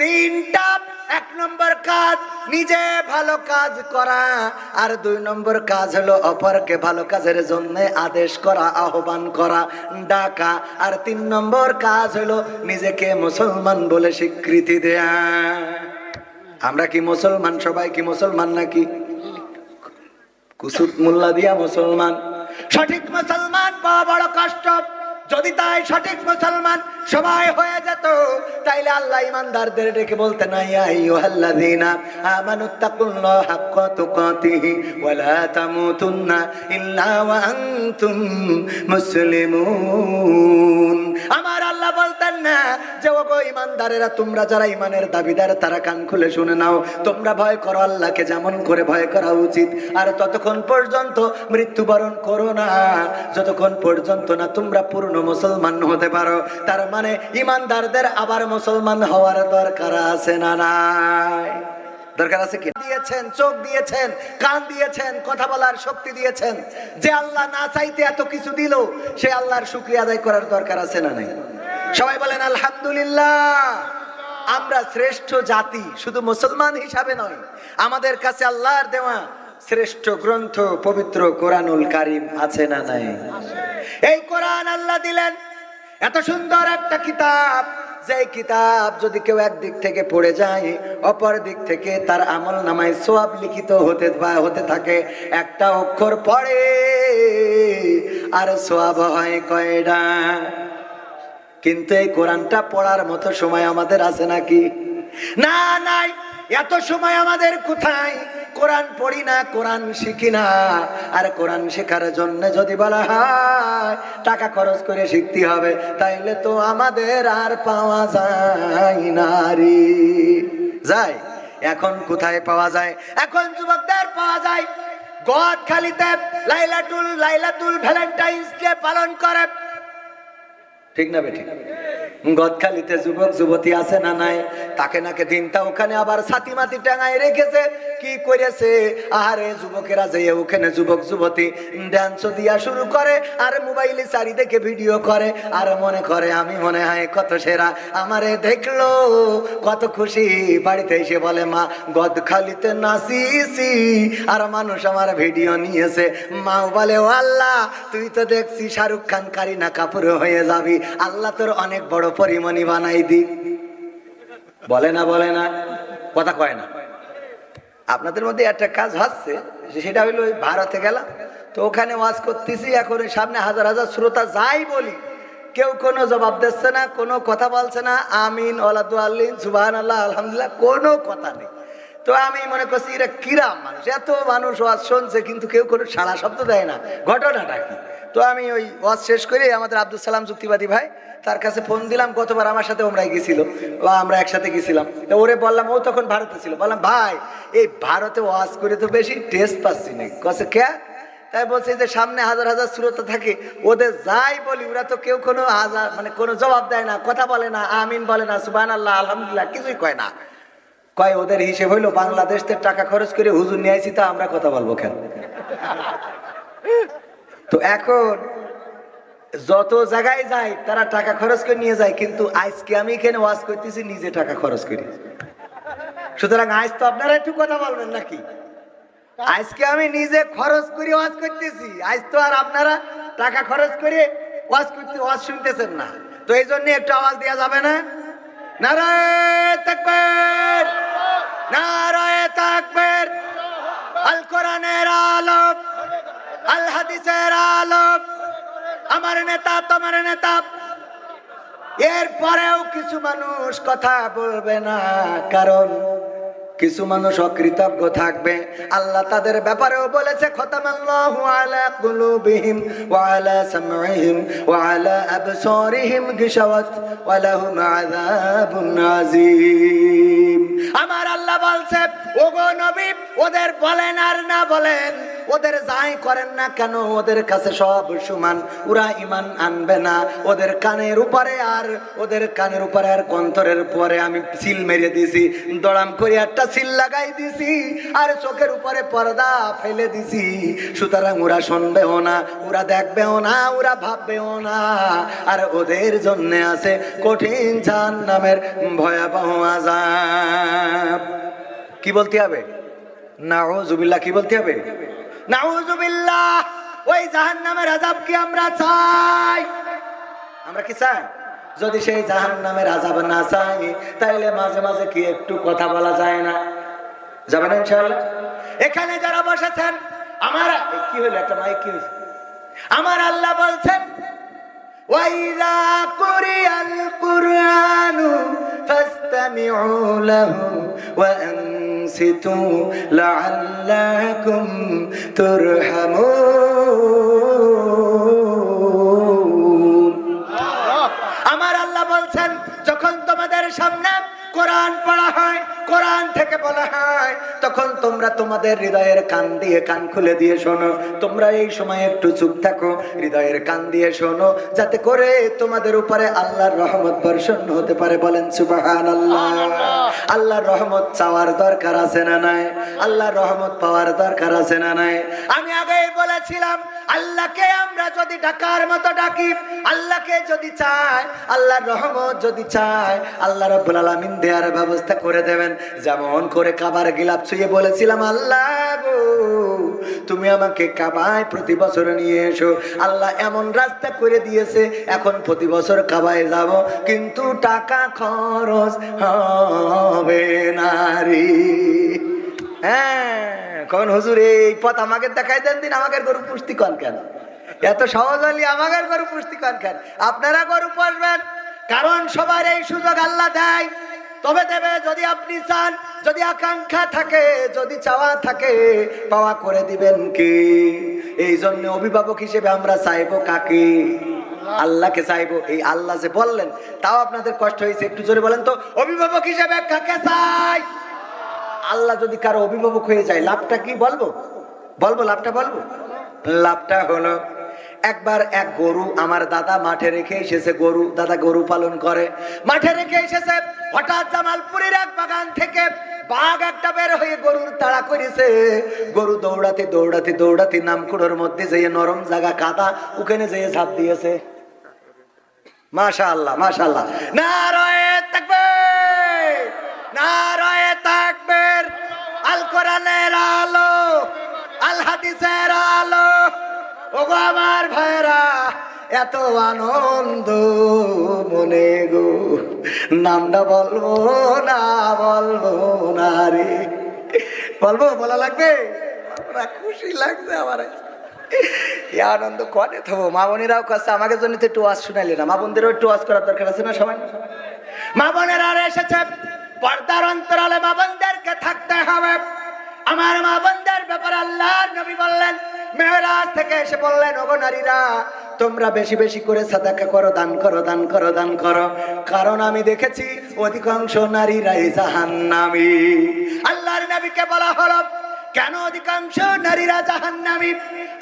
3টা। 1 নম্বর কাজ নিজে ভালো কাজ করা, আর 2 নম্বর কাজ হলো অপরকে ভালো কাজের জন্য আদেশ করা, আহ্বান করা, ডাকা, আর 3 নম্বর কাজ হলো নিজেকে মুসলমান বলে স্বীকৃতি দেয়া। আমরা কি মুসলমান? সবাই কি মুসলমান নাকি? কুসুত মোল্লা দিয়া মুসলমান? সঠিক মুসলমান পাওয়া বড় কষ্ট। যদি তাই সঠিক মুসলমান সবাই হয়ে যেত, তাইলে আল্লাহ ইমানদারদের ডেকে বলতেন, ইয়া আইয়ুহাল্লাযীনা আমানুত্তাকুল্লাহা হাক্কা তুকাতিহি ওয়া লা তামুতুন্না ইল্লা ওয়া আনতুম মুসলিমুন। আমার আল্লাহ বলতেন না যে ওগো ইমানদারেরা, তোমরা যারা ইমানের দাবিদার তারা কান খুলে শুনে নাও, তোমরা ভয় করো আল্লাহকে যেমন করে ভয় করা উচিত, আর ততক্ষণ পর্যন্ত মৃত্যুবরণ করো না যতক্ষণ পর্যন্ত না তোমরা পূর্ণ মুসলমান হতে পারো। তার মানে ইমানদারদের আবার মুসলমান হওয়ার দরকার আছে না নাই? দরকার আছে কি? দিয়েছেন, চোখ দিয়েছেন, কান দিয়েছেন, কথা বলার শক্তি দিয়েছেন। যে আল্লাহ না চাইতে এত কিছু দিল, সে আল্লাহর শুকরিয়া আদায় করার দরকার আছে না নাই? সবাই বলেন আলহামদুলিল্লাহ। আমরা শ্রেষ্ঠ জাতি শুধু মুসলমান হিসাবে নয়, আমাদের কাছে আল্লাহর দেওয়া শ্রেষ্ঠ গ্রন্থ পবিত্র কোরআনুল কারীম আছে না নাই? এই কোরআন আল্লাহ দিলেন, এত সুন্দর একটা কিতাব, যে কিতাব যদি কেউ একদিক থেকে পড়ে যায়, অপর দিক থেকে তার আমল নামায় সওয়াব লিখিত হতে থাকে। একটা অক্ষর পড়ে আর সওয়াব হয় কয়টা? কিন্তু এই কোরআনটা পড়ার মতো সময় আমাদের আছে নাকি? না, নাই। এত সময় আমাদের কোথায়? কোরআন পড়ি না, কোরআন শিখি না। আর কোরআন শেখার জন্য যদি বলা হয় টাকা খরচ করে শিখতে হবে, তাইলে তো আমাদের আর পাওয়া যায় না রে। যায় এখন কোথায় পাওয়া যায়? এখন যুবকদের পাওয়া যায় গদখালিতে লাইলাতুল ভ্যালেন্টাইন্স ডে পালন করে। ঠিক না বেঠিক? গদখালিতে যুবক যুবতী আছে না নাই? তাকে নাকে দিনটা ওখানে আবার ছাতি মাতি টাঙায় রেখেছে। কি করেছে? আরে যুবকেরা যে ওখানে যুবক যুবতী ডান্স দিয়া শুরু করে, আর মোবাইলে চারিদিকে ভিডিও করে, আর মনে করে আমি মনে হয় কত সেরা, আমারে দেখলো কত খুশি। বাড়িতে এসে বলে, মা গদখালিতে নাচিছি আর মানুষ আমার ভিডিও নিয়েছে। মা বলে, ও আল্লাহ, তুই তো দেখছি শাহরুখ খান কারিনা কাপুর হয়ে যাবি, আল্লাহ তোর অনেক বড় পরিমণি বানাই দি। বলে না? বলে না? কথা কয় না। আপনাদের মধ্যে একটা কাজ হচ্ছে, সেটা হইলো ভারতে গেলাম, তো ওখানে ওয়াজ করতেছি। এখন সামনে হাজার হাজার শ্রোতা, যাই বলি কেউ কোনো জবাব দিচ্ছে না, কোনো কথা বলছে না। আমিন, ওয়ালাদু আল্লিন, সুবহানাল্লাহ, আলহামদুলিল্লাহ, কোনো কথা নেই। তো আমি মনে করছি এরা কিরাম মানুষ, এত মানুষ ওয়াজ শুনছে কিন্তু কেউ কোনো সাড়া শব্দ দেয় না, ঘটনাটা কি? তো আমি ওই ওয়াজ শেষ করে আমাদের আব্দুল সালাম যুক্তিবাদী ভাই, তার কাছে ফোন দিলাম। গতবার আমার সাথে ওমরায় গেছিল, বা আমরা একসাথে গেছিলাম। তো ওরে বললাম, ও তখন ভারতে ছিল, বললাম, ভাই এই ভারতে ওয়াজ করে তো বেশি টেস্ট পাচ্ছি না। কছে কে? তাই বলছে যে সামনে হাজার হাজার শ্রোতা থাকে, ওদের যাই বলি ওরা তো কেউ কোনো মানে কোনো জবাব দেয় না, কথা বলে না, আমিন বলে না, সুবহানাল্লাহ, আলহামদুলিল্লাহ কিছুই কয় না। কয় ওদের হিসেব হইলো বাংলাদেশ থেকে টাকা খরচ করে হুজুর নিয়ে আইছি, তা আমরা কথা বলবো কেন? তো এখন যত জায়গায় যায় তারা টাকা খরচ করে নিয়ে যায়, কিন্তু আজকে আমি এখানে ওয়াজ করতেছি নিজে টাকা খরচ করি। সুতরাং আজ তো আপনারা একটু কথা বলবেন নাকি? আজকে আমি নিজে খরচ করে ওয়াজ করতেছি, আজ তো আর আপনারা টাকা খরচ করে ওয়াজ শুনতেছেন না। তো এই জন্য একটু আওয়াজ দেওয়া যাবে না? নারায়ে তাকবীর, নারায়ে তাকবীর। আল কোরআনের আলো, আল হাদিসের আলো, আমার নেতা তোমার নেতা। এরপরেও কিছু মানুষ কথা বলবে না, কারণ কিছু মানুষ অকৃতজ্ঞ থাকবে। আল্লাহ তাদের ব্যাপারেও বলেছে, খতামাল্লাহু আলা কুলুবিহিম ওয়া আলা সামঈহিম ওয়া আলা আবসারিহিম গিশাওয়াত ওয়া লাহুম আযাবুন আযীম। আমার আল্লাহ বলছে, ওগো নবী, ওদের বলেন আর না বলেন, ওদের যাই করেন না কেন, ওদের কাছে সব সমান। ওরা ঈমান আনবে না। ওদের কানের উপরে আর কন্তরের পরে আমি সিল মেরে দিছি, দড়াম করে একটা সিল লাগাই দিছি, আর চোখের উপরে পর্দা ফেলে দিছি। সুতরাং ওরা শুনবেও না, ওরা দেখবেও না, ওরা ভাববেও না। আর ওদের জন্য আছে কঠিন জাহান্নামের ভয়াবহ আযাব। কি বলতে হবে? নাউযুবিল্লাহ। কি বলতে হবে? নাউযুবিল্লাহ। ওই জাহান্নামের আযাব কি আমরা চাই? আমরা কি চাই? যদি সেই জাহান্নামের আযাব না চাই, তাইলে মাঝে মাঝে কি একটু কথা বলা যায় না? যাবে না ইনশাআল্লাহ? এখানে যারা বসেছেন, আমার কি হলো, একটা মাইক কি হয়েছে? আমার আল্লাহ বলছেন, ওয়াইযা কুরিয়াল কুরআনু ফাসতামিউ লাহু ওয়া আনসিতু লাআল্লাকুম তুরহামুন। আমার আল্লাহ বলছেন, যখন তোমাদের সামনে কোরআন পড়া হয়, কোরআন থেকে বলা হয়, তখন তোমরা তোমাদের হৃদয়ের কান দিয়ে, কান খুলে দিয়ে শোনো। তোমরা এই সময় একটু চুপ থাকো, হৃদয়ের কান দিয়ে শোনো, যাতে করে তোমাদের উপরে আল্লাহর রহমত বর্ষণ হতে পারে। বলেন সুবহানাল্লাহ। আল্লাহর রহমত চাওয়ার দরকার আছে না নাই? আল্লাহর রহমত পাওয়ার দরকার আছে না নাই? আমি আগেই বলেছিলাম, আল্লাহকে আমরা যদি ডাকার মতো ডাকি, আল্লাহকে যদি চাই, আল্লাহর রহমত যদি চাই, আল্লাহ রাব্বুল আলামিন দেওয়ার ব্যবস্থা করে দেবেন। যেমন করে কাবার গিলাফ ছুঁয়ে বলেছিলাম, আল্লাহ গো তুমি আমাকে কাবায় প্রতি বছর নিয়ে এসো। আল্লাহ এমন রাস্তা করে দিয়েছে, এখন প্রতি বছর কাবায় যাব, কিন্তু টাকা খরচ হবে না রে। হ্যাঁ, কোন হুজুর এই পথ আমাকে দেখাই দেন দিন, আমাকে গরু পুষ্টি কন কেন? এত সহজ হলি আমাকে গরু পুষ্টি কন কেন? আপনারা গরু পুষবেন, কারণ সবার এই সুযোগ আল্লাহ দেয়, তবে দেবে যদি আপনি চান, যদি আকাঙ্ক্ষা থাকে, যদি চাওয়া থাকে, পাওয়া করে দিবেন কি? এই জন্য অভিভাবক হিসেবে আমরা চাইবো কাকে? আল্লাহকে চাইবো। এই আল্লাহ যে বললেন, তাও আপনাদের কষ্ট হয়েছে, একটু জোরে বলেন তো, অভিভাবক হিসেবে কাকে চাই? আল্লাহ যদি কারো অভিভাবক হয়ে যায়, লাভটা কি বলবো? বলবো লাভটা, বলবো লাভটা হলো, একবার এক গরু আমার দাদা মাঠে রেখে এসেছে। গরু, দাদা গরু পালন করে, মাঠে রেখে এসেছে। হঠাৎ জামালপুরের এক বাগান থেকে বাঘ একটা বের হয়ে গরুর তাড়া করেছে। গরু দৌড়াতে দৌড়াতে দৌড়াতে নামকুড়োর মধ্যে যেয়ে নরম জায়গা কাদা, ওখানে যেয়ে ঝাঁপ দিয়েছে। মাশাআল্লাহ, মাশাআল্লাহ, নারায়ে তাকবীর, নারায়ে তাকবীর। আল কোরআনের আলো, আল হাদিসের আলো। ওগো আমার ভাইরা, এত আনন্দ মনে গো, নামটা বলবো না, বলবো না রে। বলবো, বলা লাগবে? খুশি লাগছে আমার, এই আনন্দ কনে থবো। মা বোনেরাও কাছে আমাকে জন্য তো একটু ওয়াজ শুনাইলে না? মা বোনদেরও একটু ওয়াজ করার দরকার আছে না সবাই? মা বোনেরা এসেছে, পর্দার অন্তরালে মা বোনদেরকে থাকতে হবে। আমার মা বোনদের ব্যাপারে আল্লাহর নবী বললেন, মেরাজ থেকে এসে বললেন, ওগো নারীরা, তোমরা বেশি বেশি করে সাদাকা করো, দান করো, দান করো, দান করো, কারণ আমি দেখেছি অধিকাংশ নারীরাই জাহান্নামী। আল্লাহর নবীকে বলা হলো, কেন অধিকাংশ নারীরা জাহান্নামী?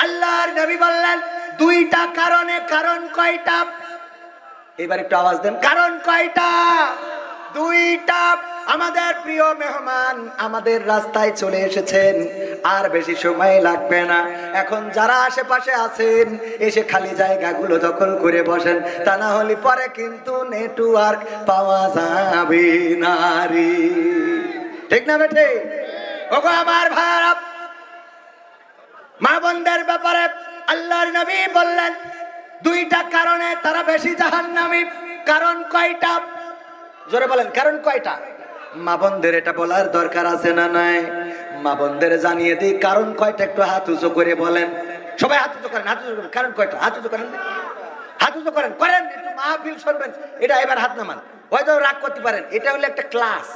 আল্লাহর নবী বললেন, দুইটা কারণে। কারণ কয়টা? এবার একটু আওয়াজ দেন, কারণ কয়টা? দুইটা। আমাদের প্রিয় মেহমান আমাদের রাস্তায় চলে এসেছেন, আর বেশি সময় লাগবে না। এখন যারা আশেপাশে আছেন, এসে খালি জায়গাগুলো দখল করে বসেন, তা না হলে পরে কিন্তু নেটওয়ার্ক পাওয়া যাবে না রে। ঠিক না বেঠে? ওগো আমার ভাইরা, মা বোনদের ব্যাপারে আল্লাহর নবী বললেন, দুইটা কারণে তারা বেশি জাহান্নামী। কারণ কয়টা? জোরে বলেন, কারণ কয়টা? মা বোনদের এটা বলার দরকার আছে না নাই? মা বোনদের জানিয়ে দিই কারণ কয়টা, একটু হাত উঁচু করে বলেন। সবাই হাত উঁচু করেন, হাত উঁচু করেন। কারণ কয়টা? হাত উঁচু করেন, হাত উঁচু করেন, করেন, একটু মাহফিল শুনবেন। এটা এবার হাত নামান, হয়তো রাগ করতে পারেন, এটা হলো একটা ক্লাস।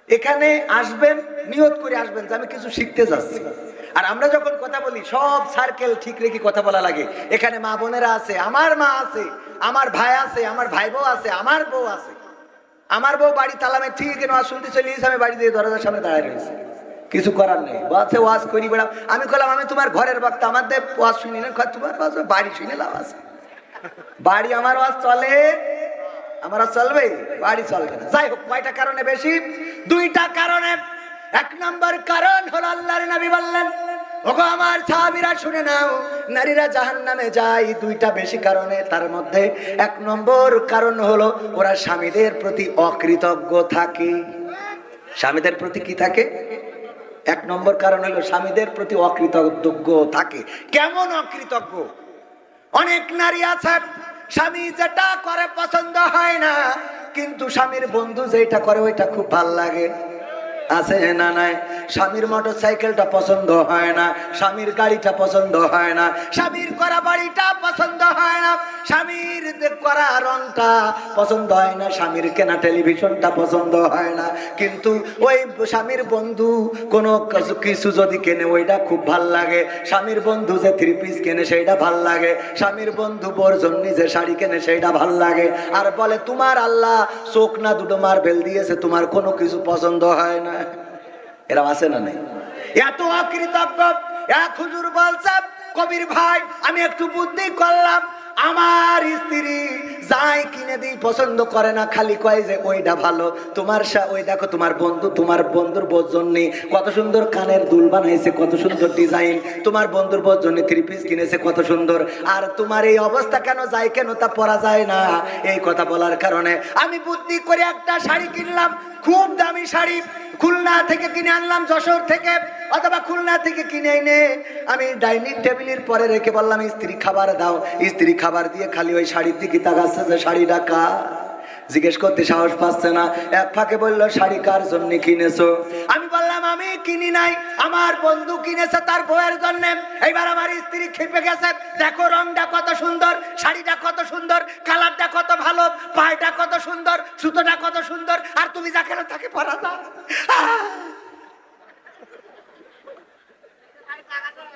এখানে আসবেন, নিয়ত করে আসবেন যে আমি কিছু শিখতে যাচ্ছি। আর আমরা যখন কথা বলি, সব সার্কেল ঠিক রেখে কথা বলা লাগে। এখানে মা বোনেরা আছে, আমার মা আছে, আমার ভাই আছে, আমার ভাই বউ আছে, আমার বউ আছে। আমার বউ বাড়ি তালামে ঠিক কেন শুনতে চলে গেছে, আমি বাড়ি দিয়ে দরজার সামনে দাঁড়ায় রয়েছি, কিছু করার নেই। বলছে ওয়াজ করি বেড়াও। আমি বললাম, আমি তোমার ঘরের বক্তা, আমাদের ওয়াজ শুনি না, তোমার বাড়ি শুনে লাভ আছে? বাড়ি আমার ওয়াজ চলে, আমার চলবে, বাড়ি চলবে না। যাই হোক, কয়টা কারণে বেশি? দুইটা কারণে। এক নম্বর কারণ হলো, আল্লাহর নবী বললেন, ওগো আমার সাহাবীরা শুনে নাও, নারীরা জাহান্নামে যায় দুইটা বেশি কারণে। তার মধ্যে এক নম্বর কারণ হলো, ওরা স্বামীদের প্রতি অকৃতজ্ঞ থাকে। স্বামীদের প্রতি কি থাকে? এক নম্বর কারণ হলো, স্বামীদের প্রতি অকৃতজ্ঞ থাকে। কেমন অকৃতজ্ঞ? অনেক নারী আছে, স্বামী যেটা করে পছন্দ হয় না, কিন্তু স্বামীর বন্ধু যেটা করে ওইটা খুব ভাল লাগে। আছে না নাই? স্বামীর মোটর সাইকেলটা পছন্দ হয় না, স্বামীর গাড়িটা পছন্দ হয় না, স্বামীর করা বাড়িটা পছন্দ হয় না, স্বামীর করা রংটা পছন্দ হয় না, স্বামীর কেনা টেলিভিশনটা পছন্দ হয় না, কিন্তু ওই স্বামীর বন্ধু কোনো কিছু যদি কেনে ওইটা খুব ভাল লাগে, স্বামীর বন্ধু যে থ্রি পিস কেনে সেইটা ভাল লাগে, স্বামীর বন্ধু বোর জন্য যে শাড়ি কেনে সেইটা ভাল লাগে, আর বলে তোমার আল্লাহ চোখ না দুটো মার্বেল দিয়েছে, তোমার কোনো কিছু পছন্দ হয় না। এরা আছে না নাই? এত অকৃতজ্ঞ। এক হুজুর বলছে, কবির ভাই আমি একটু বুদ্ধি করলাম, আমার স্ত্রী যাই কিনে দিই পছন্দ করে না, খালি কয় যে ওইটা ভালো। তোমার ওই দেখো তোমার বন্ধু, তোমার বন্ধুর বোর জন্য কত সুন্দর কানের দুল বানাইছে, কত সুন্দর ডিজাইন, তোমার বন্ধুর বোর জন্য থ্রি পিস কিনেছে কত সুন্দর, আর তোমার এই অবস্থা কেন, যায় কেন, তা পরা যায় না। এই কথা বলার কারণে আমি বুদ্ধি করে একটা শাড়ি কিনলাম, খুব দামি শাড়ি, খুলনা থেকে কিনে আনলাম, যশোর থেকে অথবা খুলনা থেকে কিনে এনে আমি ডাইনিং টেবিলের পরে রেখে বললাম স্ত্রী খাবার দাও। স্ত্রী খাবার দিয়ে খালি ওই শাড়ির দিকে তাকাচ্ছে যে শাড়িটা কার, জিজ্ঞেস করতে সাহস পাচ্ছে না। এক ফাঁকে বললো শাড়ি কার জন্য কিনেছো? আমি বললাম আমি কিনি নাই, আমার বন্ধু কিনেছে তার বউয়ের জন্য। এইবার আমার স্ত্রী খেপে গেছে, দেখো রংটা কত সুন্দর, শাড়িটা কত সুন্দর, কালারটা কত ভালো, পায়টা কত সুন্দর, সুতোটা কত সুন্দর, আর তুমি যা কেন তাকে পরা দাও।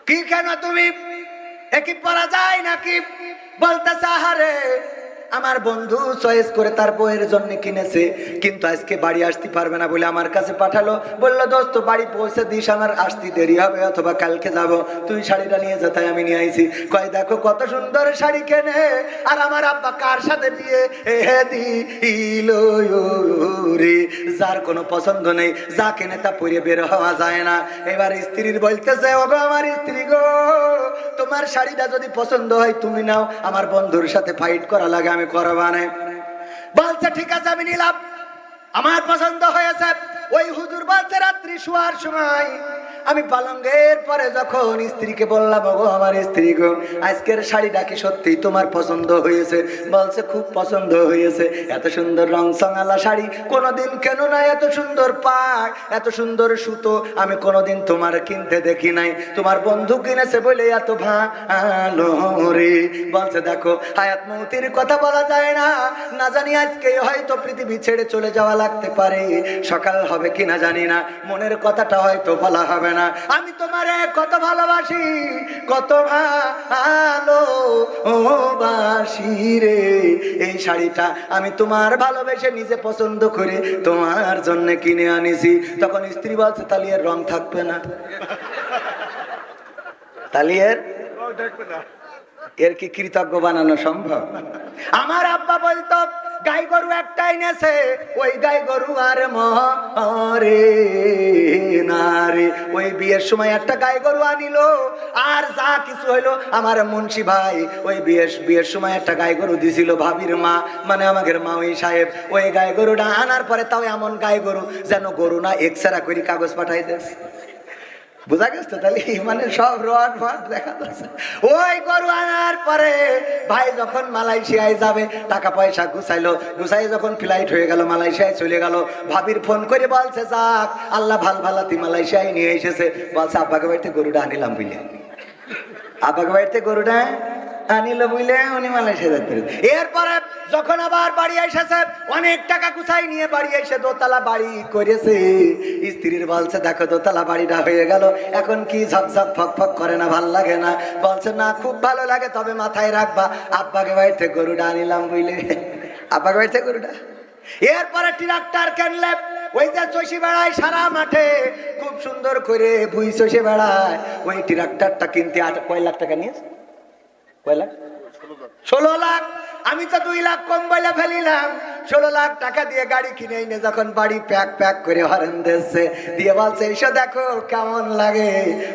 কি কেন তুমি, একই পরা যায় নাকি? বলতেছে আহারে আমার বন্ধু চয়েস করে তার বউয়ের জন্য কিনেছে, কিন্তু আজকে বাড়ি আসতে পারবে না বলে আমার কাছে পাঠালো, বললো দোস্ত বাড়ি পৌঁছে দিস, আমার আসতে দেরি হবে অথবা কালকে যাব, তুই শাড়িটা নিয়ে যা। তাই আমি নিয়ে আইছি। কয় দেখো কত সুন্দর শাড়ি কেনে, আর আমার আব্বা কার সাথে বিয়ে দিল রে, যার কোনো পছন্দ নেই, যা কেনে তা পরে বের হওয়া যায় না। এবার স্ত্রীর বলতেছে, ওগো আমার স্ত্রী গো, তোমার শাড়িটা যদি পছন্দ হয় তুমি নাও, আমার বন্ধুর সাথে ফাইট করা লাগে আমি করবা না। বলছে ঠিক আছে আমি নিলাম, আমার পছন্দ হয়েছে। ওই হুজুর বলছে রাত্রি শোয়ার সময় আমি পালঙ্গের পরে যখন স্ত্রীকে বললাম, ওগো আমার স্ত্রী গো, আজকের শাড়িটা কি সত্যি তোমার পছন্দ হয়েছে? বলছে খুব পছন্দ হয়েছে, এত সুন্দর রং সঙালা শাড়ি কোনোদিন কেন না, এত সুন্দর পাড়, এত সুন্দর সুতো আমি কোনোদিন তোমার কিনতে দেখি নাই, তোমার বন্ধু কিনেছে বলে এত ভালো রে। বলছে দেখো হায়াত মৌতির কথা বলা যায় না, না জানি আজকে হয়তো পৃথিবী ছেড়ে চলে যাওয়া লাগতে পারে, সকাল হবে কিনা জানি না, মনের কথাটা হয়তো বলা হবে না। আমি তোমারে কত ভালোবাসি, কত ভালোবাসি রে, এই শাড়িটা আমি তোমার ভালোবেসে নিজে পছন্দ করে তোমার জন্য কিনে আনিছি। তখন স্ত্রী বলছে তাহলে এর রং থাকবে না, তাহলে এর কি কৃতজ্ঞ বানানো সম্ভব? আমার আব্বা বলতো গাই গরু একটা এনেছে, ওই গাই গরু আর মরে না রে। ওই বিয়ের সময় একটা গাই গরু আনিল, আর যা কিছু হইলো আমার মুন্সি ভাই ওই বিয়ের সময় একটা গাই গরু দিছিল ভাবির মা, মানে আমাদের মা ওই সাহেব, ওই গাই গরুটা আনার পরে তাও এমন গাই গরু যেন গরু না এক্সরা করে কাগজ পাঠাই দেয়। বুঝা গেছে? তাহলে মানে সব রড ফট দেখা যাচ্ছে। ওই গরু আনার পরে ভাই যখন মালয়েশিয়ায় যাবে টাকা পয়সা গুছাই যখন ফ্লাইট হয়ে গেল, মালয়েশিয়ায় চলে গেল, ভাবির ফোন করে বলছে যাক আল্লাহ ভালাতি মালয়েশিয়ায় নিয়ে এসেছে। বলছে আব্বাকে বাড়িতে গরুটা আনিলাম বুঝলে, আব্বাকে বাড়িতে গরুটা আনিল বুঝলে উনি মালয়েশিয়া যাতে। এরপরে যখন আবার বাড়ি এসেছে, অনেক টাকা গুছাই নিয়ে বাড়ি এসে দোতলা বাড়ি করেছে। স্ত্রীর বলছে দেখো দোতলা বাড়িটা হয়ে গেল, এখন কি ঝকঝক ফক ফক করে না, ভাল লাগে না? বলছে না খুব ভালো লাগে, তবে মাথায় রাখবা আব্বাকে বাড়িতে গরুটা আনিলাম বুঝলে, আব্বাকে বাড়িতে গরুটা। এরপরে ট্রাক্টর কিনলে, ওই যে চষে বেড়ায় সারা মাঠে, খুব সুন্দর করে ভুই চষে বেড়ায়, ওই ট্রাক্টরটা কিনতে কয় লাখ টাকা নিয়েছে? কয় লাখ? 16 লাখ। আমি তো 2 লাখ কম বলে ফেলিলাম। 16 লাখ টাকা দিয়ে গাড়ি কিনে এনে যখন বাড়ি প্যাক করে হরেন দিচ্ছে, দিয়ে বলছে এসো দেখো কেমন লাগে।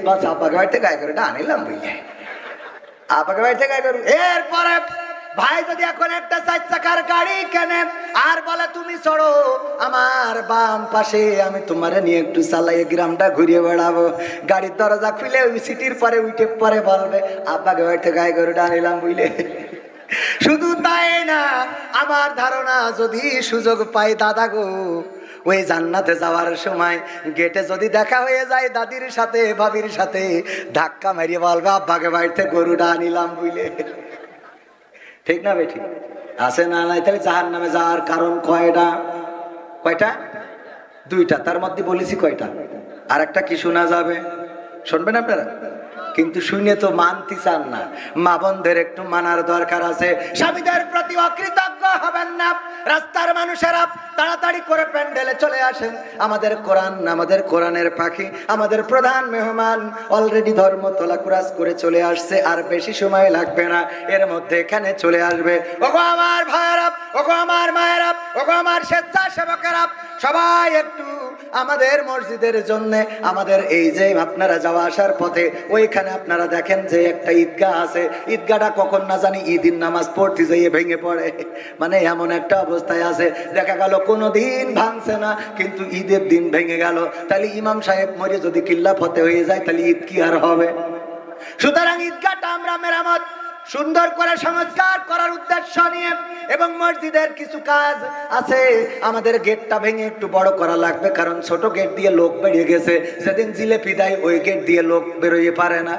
বলছে আব্বাকে বাড়িতে গায়ে গরুটা আনিলাম বুঝলে, আব্বাকে বাড়িতে গায়ে গরু। এরপরে ভাই যদি এখন একটা 4 চাকার গাড়ি কেনে আর বলে তুমি চড়ো আমার বাম পাশে, আমি তোমারে নিয়ে একটু চালাই গ্রামটা ঘুরিয়ে বেড়াবো, গাড়ির দরজা খুলে ওই সিটির পরে উঠে পরে বলবে আব্বাকে বাড়িতে গায়ে গরুটা আনিলাম বুঝলে। শুধু তাই না, আমার ধারণা যদি সুযোগ পাই দাদা গো, ওই জান্নাতে যাওয়ার সময় গেটে যদি দেখা হয়ে যায় দাদির সাথে ভাবির সাথে, ধাক্কা মারিয়ে বলবে আব্বাকে বাড়িতে গরুটা আনিলাম বুঝলে। ঠিক না বেঠিক? আছে না নাই? তাহলে জাহান্নামে যাওয়ার কারণ কয়টা? কয়টা? দুইটা। তার মধ্যে বলেছি কয়টা? আর একটা কি শোনা যাবে? শুনবেন আপনারা? কিন্তু শুনে তো মানতে চান না। মা বোনদের একটু মানার দরকার আছে। স্বামীদের প্রতি অকৃতজ্ঞ হবেন না। রাস্তার মানুষেরা তাড়াতাড়ি করে প্যান্ডেলে চলে আসেন। আমাদের কোরআন, আমাদের কোরআনের পাখি, আমাদের প্রধান মেহমান অলরেডি ধর্মতলা ক্রস করে চলে আসছে। আর বেশি সময় লাগবে না, এর মধ্যে এখানে চলে আসবে। ওগো আমার ভাইয়েরা, ওগো আমার মায়েরা, ওগো আমার স্বেচ্ছাসেবকেরা, সবাই একটু আমাদের মসজিদের জন্য, আমাদের এই যে আপনারা যাওয়া আসার পথে ওইখানে আপনারা দেখেন যে একটা ঈদগাহ আছে। ঈদগাহটা কখন না জানি ঈদের নামাজ পড়তে যেয়ে ভেঙে পড়ে। মানে এমন একটা অবস্থায় আছে, দেখা গেল কোনো দিন ভাঙছে না কিন্তু ঈদের দিন ভেঙে গেল। তাহলে ইমাম সাহেব মরে যদি কিল্লা ফতে হয়ে যায় তাহলে ঈদ কি আর হবে? সুতরাং ঈদগাহটা আমরা মেরামত সুন্দর করে সংস্কার করার উদ্দেশ্য নিয়ে, এবং মসজিদের কিছু কাজ আছে, আমাদের গেটটা ভেঙে একটু বড় করা লাগবে, কারণ ছোট গেট দিয়ে লোক বেরিয়ে গেছে। যেদিন জিলেপি দেয় ওই গেট দিয়ে লোক বেরোতে পারে না,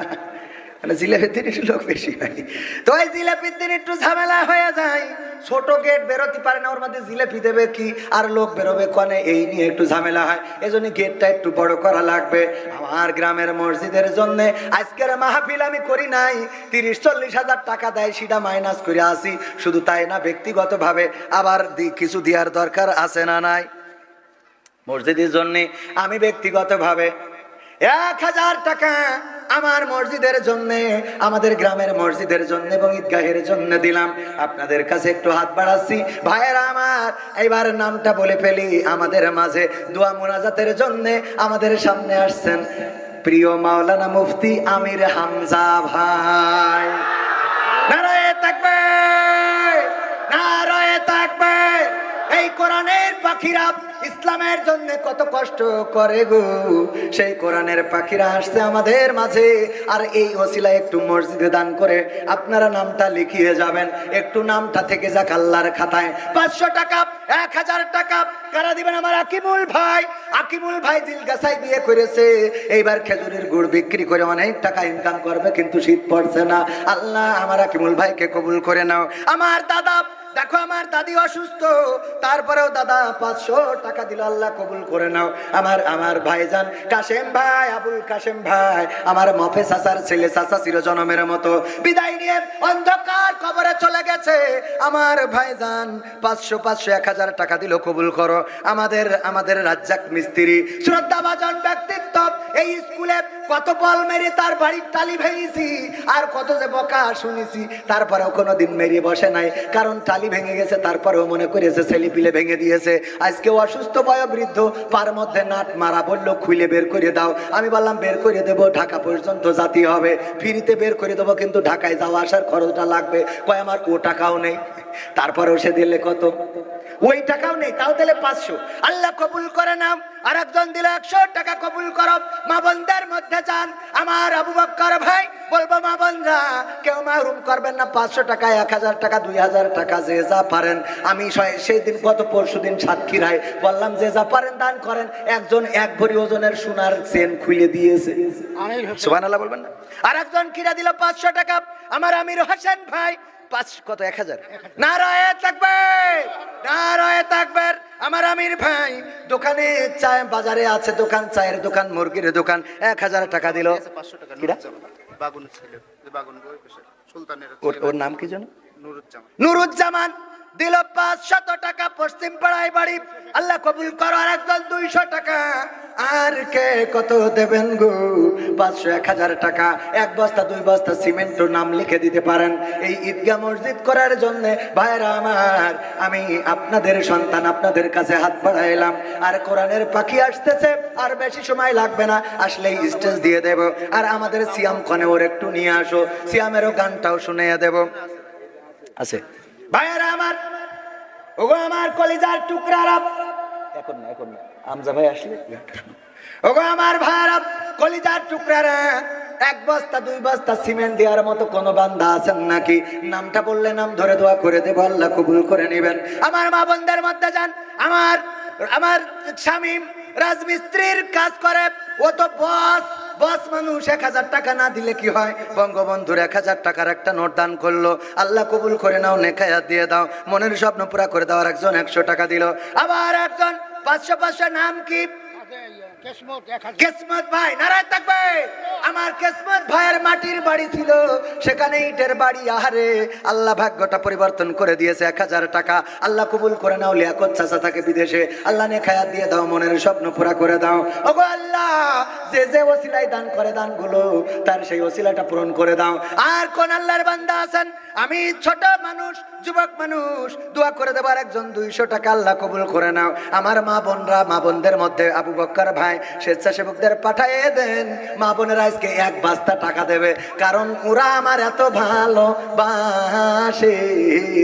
মানে জিলেপির দিন একটু লোক বেশি হয়, তো ওই জিলেপির দিন একটু ঝামেলা হয়ে যায়। ছোট গেট বেরোতে পারে না, ওর মধ্যে জিলেপি দেবে কি আর লোক বেরোবে কনে, এই নিয়ে একটু ঝামেলা হয়। এজন্য গেটটা একটু বড় করা লাগবে। আমার গ্রামের মসজিদের জন্য আজকের মাহফিল আমি করি নাই, 30-40 হাজার টাকা দেয়, সেটা মাইনাস করে আসি। শুধু তাই না, ব্যক্তিগতভাবে আবার কিছু দেওয়ার দরকার আছে না নাই? মসজিদের জন্য আমি ব্যক্তিগতভাবে 1000 টাকা আমার মসজিদের জন্য, আমাদের গ্রামের মসজিদের জন্য এবং ঈদগাহের জন্য দিলাম। আপনাদের কাছে একটু হাত বাড়াচ্ছি ভাইয়েরা আমার। এইবার নামটা বলে ফেলি, আমাদের মাঝে দোয়া মোনাজাতের জন্য আমাদের সামনে আসছেন প্রিয় মাওলানা মুফতি আমির হামজা ভাই। নারায়ে তাকবীর, নারায়ে তাকবীর। এই কোরআনের পাখিরা ইসলামের জন্য কত কষ্ট করে গো, সেই কোরআনের পাখিরা আসছে আমাদের মাঝে। আর এই ওসিলা একটু মসজিদে দান করে আপনারা নামটা লিখিয়ে যাবেন, একটু নামটা থেকে যাক আল্লাহর খাতায়। 500 টাকা, 1000 টাকা কারা দিবেন? আমার আকিমুল ভাই। আকিমুল ভাই জিলগাছাই বিয়ে করেছে, এইবার খেজুরের গুড় বিক্রি করে অনেক টাকা ইনকাম করবে, কিন্তু শীত পড়ছে না। আল্লাহ আমার আকিমুল ভাইকে কবুল করে নাও। আমার দাদা, দেখো আমার দাদি অসুস্থ, তারপরেও দাদা 500 টাকা দিল, আল্লাহ কবুল করে নাও। আমার ভাইজান কাশেম ভাই, আবুল কাশেম ভাই, আমার মফে চাচার ছেলে, চাচা চিরজনমের মতো বিদায় নিয়ে অন্ধকার কবরে চলে গেছে। আমার ভাইজান 500 1000 টাকা দিল, কবুল করো। আমাদের রাজ্জাক মিস্ত্রি, শ্রদ্ধাভাজন ব্যক্তিত্ব, এই স্কুলে কত বল মেরে তার বাড়ির টালি ভেঙেছি, আর কত যে বকা শুনেছি, তারপরেও কোনোদিন মেরিয়ে বসে নাই, কারণ টালি ভেঙে গেছে। তারপরেও মনে করেছে ছেলে পিলে ভেঙে দিয়েছে। আজকে অসুস্থ বয়োবৃদ্ধ, পার মধ্যে নাট মারা, বললো খুলে বের করে দাও। আমি বললাম বের করে দেবো, ঢাকা পর্যন্ত জাতি হবে, ফ্রিতে বের করে দেবো, কিন্তু ঢাকায় যাওয়া আসার খরচটা লাগবে। কয় আমার ও টাকাও নেই। তারপরেও সে দিলে কত? ওই টাকাও নেই, তাও দিলে 500। আল্লাহ কবুল করে নাও। আর একজন দিলে 100 টাকা, কবুল করো। মা বোনদের মধ্যে যান, আমার আবু বক্কর ভাই, বলবো মা বোনরা কেউ মাহরুম করবেন না। 500 টাকা, 1000 টাকা, 2000 টাকা, যে যা পারেন। আমি সেই দিন পরশু দিন সাতক্ষীরায় বললাম যে যা পারেন দান করেন। একজন 1 ভরি ওজনের সোনার চেন খুলে দিয়েছে, সুবহানাল্লাহ বলবেন না? আর একজন কিরা দিল 500 টাকা, আমার আমির হোসেন ভাই। 1000 নারায়ে তাকবীর, নারায়ে তাকবীর। আমার আমির ভাই দোকানে চায়, বাজারে আছে দোকান, চায়ের দোকান, মুরগির দোকান, 1000 টাকা দিল। ওর নাম কি জানো? নুরুজ্জামান দিল 500 টাকা, পশ্চিম পাড়ায় বাড়ি, আল্লাহ কবুল করো। আর একজন 200 টাকা। আর কে কত দেবেন গো? 500 1000 টাকা, 1 বস্তা 2 বস্তা সিমেন্ট নাম লিখে দিতে পারেন এই ঈদগাহ মসজিদ করার জন্য। ভাইরা আমার, আমি আপনাদের সন্তান, আপনাদের কাছে হাত বাড়াইলাম। আর কোরআনের পাখি আসতেছে, আর বেশি সময় লাগবে না, আসলেই স্টেজ দিয়ে দেব। আর আমাদের সিয়াম কনে ওর একটু নিয়ে আসো, সিয়ামেরও গানটাও শুনিয়ে দেব। আছে ভাইরা আমার, ওগো আমার কলিজার টুকরারা, এখন না আমজা ভাই আসলে, ওগো আমার ভাইরা কলিজার টুকরারা, 1 বস্তা 2 বস্তা সিমেন্ট দেওয়ার মতো কোন বান্দা আছেন নাকি? নামটা বললে নাম ধরে দোয়া করে দেব, আল্লাহ কবুল করে নেবেন। আমার মা বোনদের মধ্যে যান, আমার আমার স্বামী রাজমিস্ত্রির কাজ করে, ও তো বস মানুষ, 1,000 টাকা না দিলে কি হয়? বঙ্গবন্ধুর 1,000 টাকার একটা নোট দান করলো, আল্লাহ কবুল করে নাও, নেখায়াত দিয়ে দাও, মনের স্বপ্ন পুরা করে দাও। আর একজন 100 টাকা দিল, আবার একজন 500 নাম কি? কিসমত ভাই, নারায় থাকবে। আমার কিসমত ভাইয়ের মাটির বাড়ি ছিল, সেখানে ইটের বাড়ি। আহারে আল্লাহ ভাগ্যটা পরিবর্তন করে দিয়েছে। 1,000 টাকা আল্লাহ কবুল করে নাও। লিয়াকত চাচা থাকে বিদেশে, আল্লাহ নেখায়াত দিয়ে দাও, মনের স্বপ্ন পুরা করে দাও। ওগো আল্লাহ, যে যে ওসিলায় দান করে দানগুলো, তার সেই ওসিলাটা পূরণ করে দাও। আর কোন আল্লাহর বান্দা আছেন, আমি ছোট মানুষ, যুবক মানুষ, দোয়া করে দেবার একজন 200 টাকা আল্লাহ কবুল করে নাও। আমার মা বোনরা, মা বোনদের মধ্যে আবু বক্কর ভাই স্বেচ্ছাসেবকদের পাঠিয়ে দেন। মা বোনেরা আজকে 1 বস্তা টাকা দেবে, কারণ ওরা আমার এত ভালোবাসে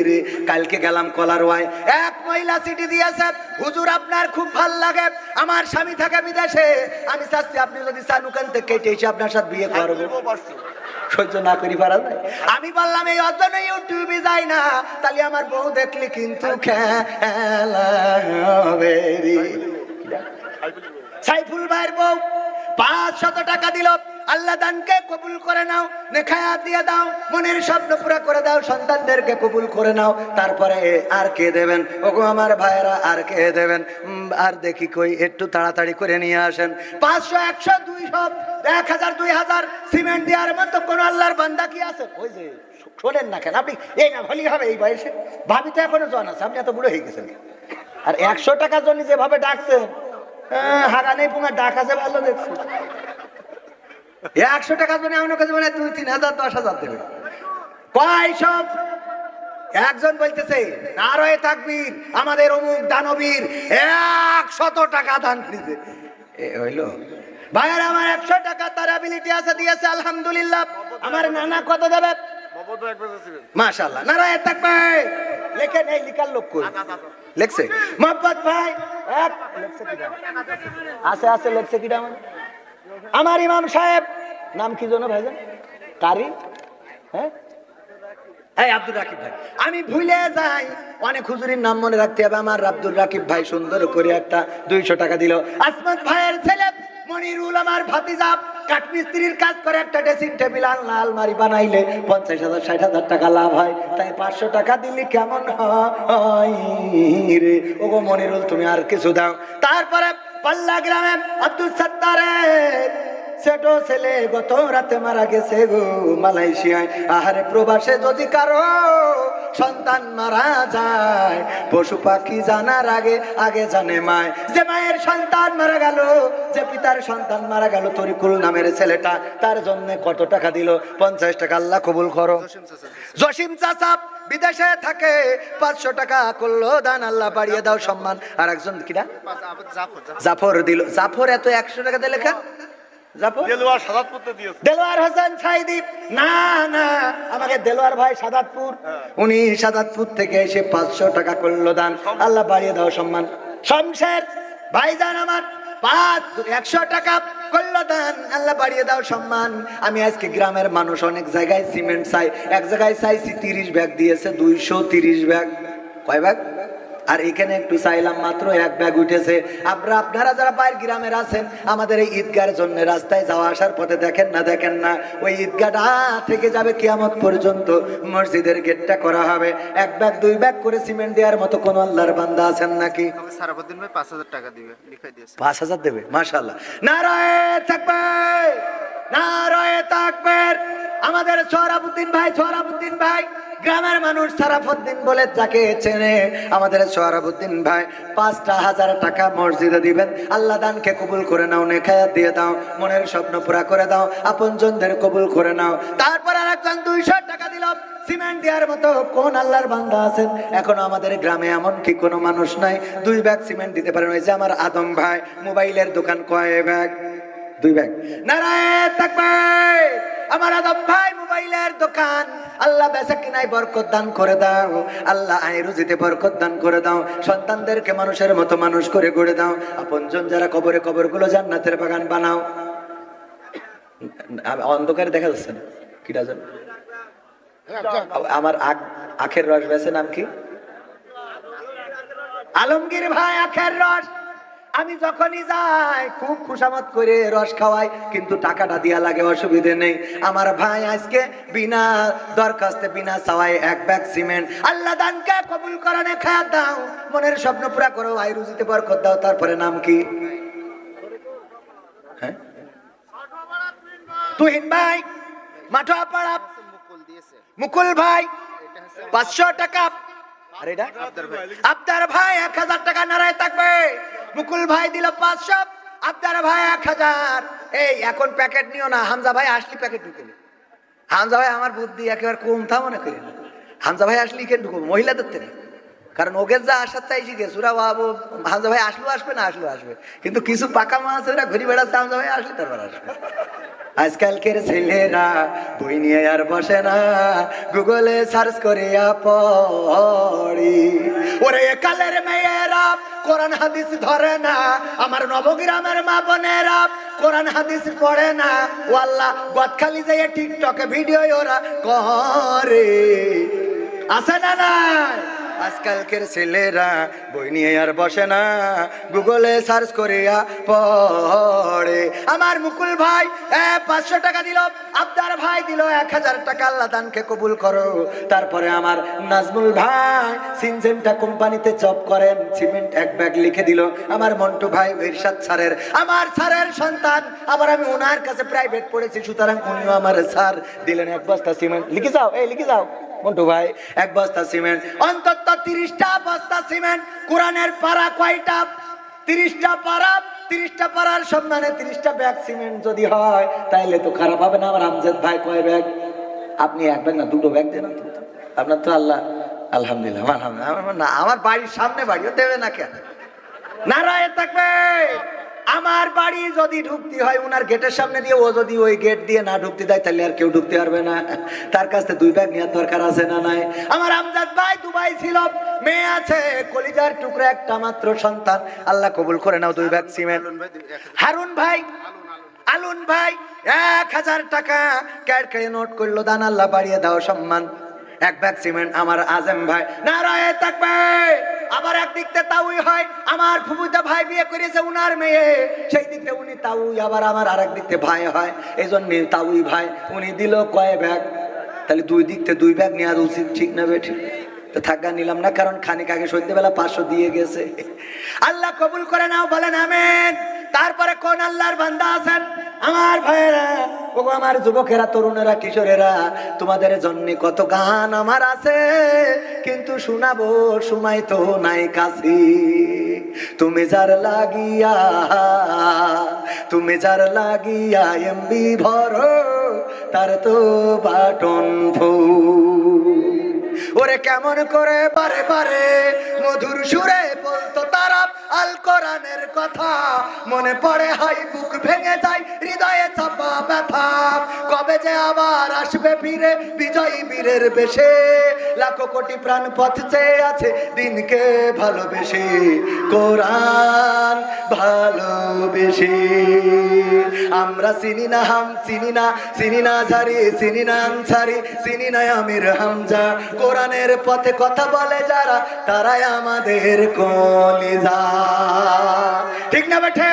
রে। কালকে গেলাম কলারওয়ায়, এক মহিলা চিঠি দিয়েছে, হুজুর আপনার খুব ভাল লাগে, আমার স্বামী থাকে বিদেশে, আমি চাচ্ছি আপনি যদি চান ওখান থেকে কেটে এসে আপনার সাথে বিয়ে করবো। সহ্য না করি পারা যায়। আমি বললাম এই অজন্য ইউটিউবে যাই না, তাহলে আমার বউ দেখলি কিন্তু খেলা হবে রে। সাইফুল ভাইয়ের বউ 500 টাকা দিল, আল্লাহ দানকে কবুল করে নাও, নেখায়াত দিয়ে দাও, মনের স্বপ্ন পুরা করে দাও, সন্তানদেরকে কবুল করে নাও। তারপরে আর কে দেবেন? ওগো আমার ভাইয়েরা, আর কে দেবেন? আর দেখি কই, একটু তাড়াতাড়ি করে নিয়ে আসেন। 500, 100, 200, 1000, 2000 সিমেন্ট দেওয়ার মতো কোন আল্লাহর বান্দা কি আছে? ওই যে শোনেন না কেন আপনি? এই না ভালি হবে এই বয়সে, ভাবি তো এখনো জন আছে, আপনি এত বুড়ো হয়ে গেছেন। আর 100 টাকার জন্য যেভাবে ডাকছেন, হাগা নেই পুঙ্গা ডাক আছে, ভালো দেখছি। 100 টাকার জন্য এমন কাছে মানে 2, 3000, 10,000 দেবে। কয় সব? একজন বলতেছে নারায়ে তাকবীর, আমাদের অমুক দানবীর 100 টাকা দান দিতে। এ হইলো ভাইয়ার, আমার 100 টাকা তার অ্যাবিলিটি আছে, দিয়েছে আলহামদুলিল্লাহ। আমার নানা কত দেবে? মাশাআল্লাহ, নারায়ে তাকবীর। লেখে নেই, লিখার লোক কই? লেখছে মোহাম্মদ ভাই, এক লেখছে কিডা? আছে লেখছে কিডা? আমার ইমাম সাহেব নাম কি জানো ভাইজান? কারি, হ্যাঁ, এই আব্দুল রাকিব ভাই। আমি ভুলে যাই, অনেক হুজুরের নাম মনে রাখতে হবে। আমার আব্দুল রাকিব ভাই সুন্দর করে একটা 200 টাকা দিল। আসমত ভাইয়ের ছেলে মনিরুল, আমার ভাতিজা, কাঠমিস্ত্রির কাজ করে, একটা ড্রেসিং টেবিল আলমারি বানাইলে 50,000, 60,000 টাকা লাভ হয়। তাই 500 টাকা দিলি কেমন হয় রে? ওগো মনিরুল, তুমি আর কিছু দাও। তারপরে পাল্লা গ্রামে আব্দুল সত্তারের ছোট ছেলে গত রাতে মারা গেছে গো মালয়েশিয়ায়। আহারে প্রবাসে যদি কারো সন্তান মারা যায়, পশু পাখি জানার আগে আগে জানে মায়। যে মায়ের সন্তান মারা গেল, যে পিতার সন্তান মারা গেল, তরিকুল নামের ছেলেটা, তার জন্য কত টাকা দিল? 50 টাকা। আল্লাহ কবুল করো। জসিম চাচা বিদেশে থাকে, 500 টাকা করলো দান, আল্লাহ বাড়িয়ে দাও সম্মান। আর একজন কিনা জাফর দিল। জাফর এত 100 টাকা দিলে লেখা? দেলোয়ার হোসেন সাইদি, না না, আমাকে দেলোয়ার ভাই সাদাতপুর, উনি সাদাতপুর থেকে এসে 500 টাকা করলো দান, আল্লাহ বাড়িয়ে দাও সম্মান। শমশের ভাইজান আমার 100 টাকা করলো দান, আল্লাহ বাড়িয়ে দাও সম্মান। আমি আজকে গ্রামের মানুষ, অনেক জায়গায় সিমেন্ট চাই, এক জায়গায় চাইছি 30 ব্যাগ, দিয়েছে 230 ব্যাগ। কয় ব্যাগ? আর এখানে একটু চাইলাম, মাত্র 1 ব্যাগ উঠেছে। আপনারা যারা বাইরে গ্রামের আছেন, আমাদের এই ঈদগার জন্য রাস্তায় যাওয়া আসার পথে দেখেন না, ওই ঈদগাটা থেকে যাবে কিয়ামত পর্যন্ত, মসজিদের গেটটা করা হবে। 1 ব্যাগ 2 ব্যাগ করে সিমেন্ট দেওয়ার মতো কোন আল্লাহর বান্দা আছেন নাকি? সারাফুদ্দিন ভাই 5,000 টাকা দিবে, লিখাই দিয়েছে। 5,000 দেবে? মাশাআল্লাহ, নারায়ে তাকবীর, নারায়ে তাকবীর। আমাদের সোহরাবউদ্দিন ভাই, গ্রামের মানুষ সারাফুদ্দিন বলে যাকে চেনে, আমাদের সোহরাবউদ্দিন ভাই 5,000 টাকা মসজিদে দিবেন। আল্লাহ দানকে কবুল করে নাও, নেখায়াত দিয়ে দাও, মনের স্বপ্ন পুরা করে দাও, আপনজনদের কবুল করে নাও। তারপর আরেকজন 200 টাকা দিল। সিমেন্ট দেওয়ার মতো কোন আল্লাহর বান্দা আছেন? এখনো আমাদের গ্রামে এমন কি কোনো মানুষ নাই 2 ব্যাগ সিমেন্ট দিতে পারেন? ওই যে আমার আদম ভাই, মোবাইলের দোকান, কয় ব্যাগ? 2 ব্যাগ। নারায়ে তাকবীর। আমার আদম ভাই মোবাইলের দোকান, আল্লাহ বেচা কিনায় বরকত দান করে দাও, আল্লাহ আয় রুজিতে বরকত দান করে দাও, সন্তানদেরকে মানুষের মতো মানুষ করে গড়ে দাও, আপনজন যারা কবরে, কবরগুলো জান্নাতের বাগান বানাও। অন্ধকারে দেখা যাচ্ছে না কিটা জানো? আমার আখের রস বেছে, নাম কি? আলমগীর ভাই আখের রস আমি যখনই যাই খুব খুশামত করে রস খাওয়াই, কিন্তু টাকাটা দিয়া লাগে, অসুবিধে নেই। আমার ভাই আজকে বিনা দরখাস্তে বিনা চাওয়ায় 1 ব্যাগ সিমেন্ট, আল্লাহ দানকে কবুল করনে খায়া দাও, মনের স্বপ্ন পুরা করো, আই রুজিতে বরকত দাও। তারপরে নাম কি? হ্যাঁ তুহিন ভাই মাঠোয়াপাড়া, মুকুল ভাই 500 টাকা, আর এটা আবদার ভাই 1000 টাকা, নারায় থাকবে। মুকুল ভাই দিল 500, আবদার ভাই 1000। এই এখন প্যাকেট নিও না, হামজা ভাই আসলি প্যাকেট ঢুকে। হামজা ভাই আমার বুদ্ধি একেবারে কম থা মনে করি না, হামজা ভাই আসলি কেন ঢুকবো মহিলাদের থেকে, কারণ ওকে যা আসার তাই শিখে সুরা বাবু। হামজা ভাই আসলো আসবে, না আসলো আসবে, কিন্তু কিছু পাকা মাছ ওরা ঘুরি বেড়াচ্ছে, হামজা ভাই আসলে তারপর আসবে। আজকালকের ছেলেরা বই নিয়ে আর বসে না, গুগলে সার্চ করিয়া পড়ি। ওরে কালের মেয়েরা কোরআন হাদিস ধরে না, আমার নবগ্রামের মা বোনেরা কোরআন হাদিস পড়ে না। ও আল্লাহ, গদখালি যাইয়ে টিকটকে ভিডিও ওরা করে, আছে না নাই? আজকালকের ছেলেরা বই নিয়ে আর বসে না, গুগলে সার্চ করিয়া পড়ে। আমার মুকুল ভাই 500 টাকা দিল, আবদার ভাই দিল 1000 টাকা, আল্লাহ দানকে কবুল করো। তারপরে আমার নাজমুল ভাই সিনজেন্টা কোম্পানিতে জব করেন, সিমেন্ট 1 ব্যাগ লিখে দিল। আমার মন্টু ভাই ইরশাদ স্যারের, আমার স্যারের সন্তান, আবার আমি ওনার কাছে প্রাইভেট পড়েছি, সুতরাং উনিও আমার স্যার দিলেন 1 বস্তা সিমেন্ট। লিখে যাও, এই লিখে যাও মন্টু ভাই, 1 বস্তা সিমেন্ট, অন্তত 30টা বস্তা সিমেন্ট। কোরআনের পারা কয়টা? 30টা পারা, 30টা পারার সম্মানে 30টা ব্যাগ সিমেন্ট যদি হয় তাইলে তো খারাপ হবে না। আমার আমজাদ ভাই কয় ব্যাগ? আপনি 1 ব্যাগ না 2 ব্যাগ দেন আপনার তো। আল্লাহ আলহামদুলিল্লাহ, আলহামদুলিল্লাহ। আমার বাড়ির সামনে বাড়িও দেবে না কেন? নারায় থাকবে। আমার বাড়ি যদি ঢুকতে হয় উনার গেটের সামনে দিয়ে, ও যদি ওই গেট দিয়ে না ঢুকতে দেয় তাহলে আর কেউ ঢুকতে পারবে না। তার কাছে 2 ব্যাগ নেওয়ার দরকার আছে না নাই? আমার আমজাদ ভাই দুবাই ছিল, মেয়ে আছে, কলিজার টুকরা একটা মাত্র সন্তান, আল্লাহ কবুল করে নাও 2 ব্যাগ সিমেন্ট। হারুন ভাই, আলুন ভাই 1000 টাকা ক্যাড করে নোট করলো, দান আল্লাহ বাড়িয়ে দাও সম্মান, 1 ব্যাগ সিমেন্ট। আমার আজম ভাই নারায়ে থাকবে। আবার একদিক থেকে তাউই হয়, আমার ফুফুদা ভাই বিয়ে করেছে উনার মেয়ে, সেই দিক থেকে উনি তাউই, আবার আমার আরেক দিক থেকে ভাই হয়, এই জন্য তাউই ভাই। উনি দিল কয় ব্যাগ? তাহলে 2 দিক থেকে 2 ব্যাগ নেওয়া উচিত, ঠিক না বেঠি? তো থাকা নিলাম না, কারণ খানিক আগে সন্ধ্যেবেলা 500 দিয়ে গেছে। আল্লাহ কবুল করে নাও, বলেন আমিন। তারপরে কোন আল্লাহর বান্দা আছেন আমার ভাইয়েরা, ও আমার যুবকেরা, তরুণেরা, কিশোরেরা, তোমাদের জন্য কত গান আমার আছে, কিন্তু শোনাবো সময় তো নাই কাছে। তুমি যার লাগিয়া, তুমি যার লাগিয়া এমবি ভরো, তার তো বাটন ফুল। ওরে কেমন করে বারে বারে মধুর সুরে বলতো তারা আল কোরআনের কথা, মনে পড়ে হাই বুক ভেঙে যায়, হৃদয়ে চাপা ব্যথা। কবে যে আবার আসবে ফিরে বিজয়ী বীরের বেশে, লাখো কোটি প্রাণ পথ চেয়ে আছে দিনকে ভালোবেসে, কোরআন ভালোবেসে। আমরা চিনি না হাম, চিনি না, চিনি না ঝারি, চিনি না আনসারি, চিনি না আমির হামজা। কোরআনের পথে কথা বলে যারা, তারাই আমাদের কলিজা। ঠিক না বেঠে?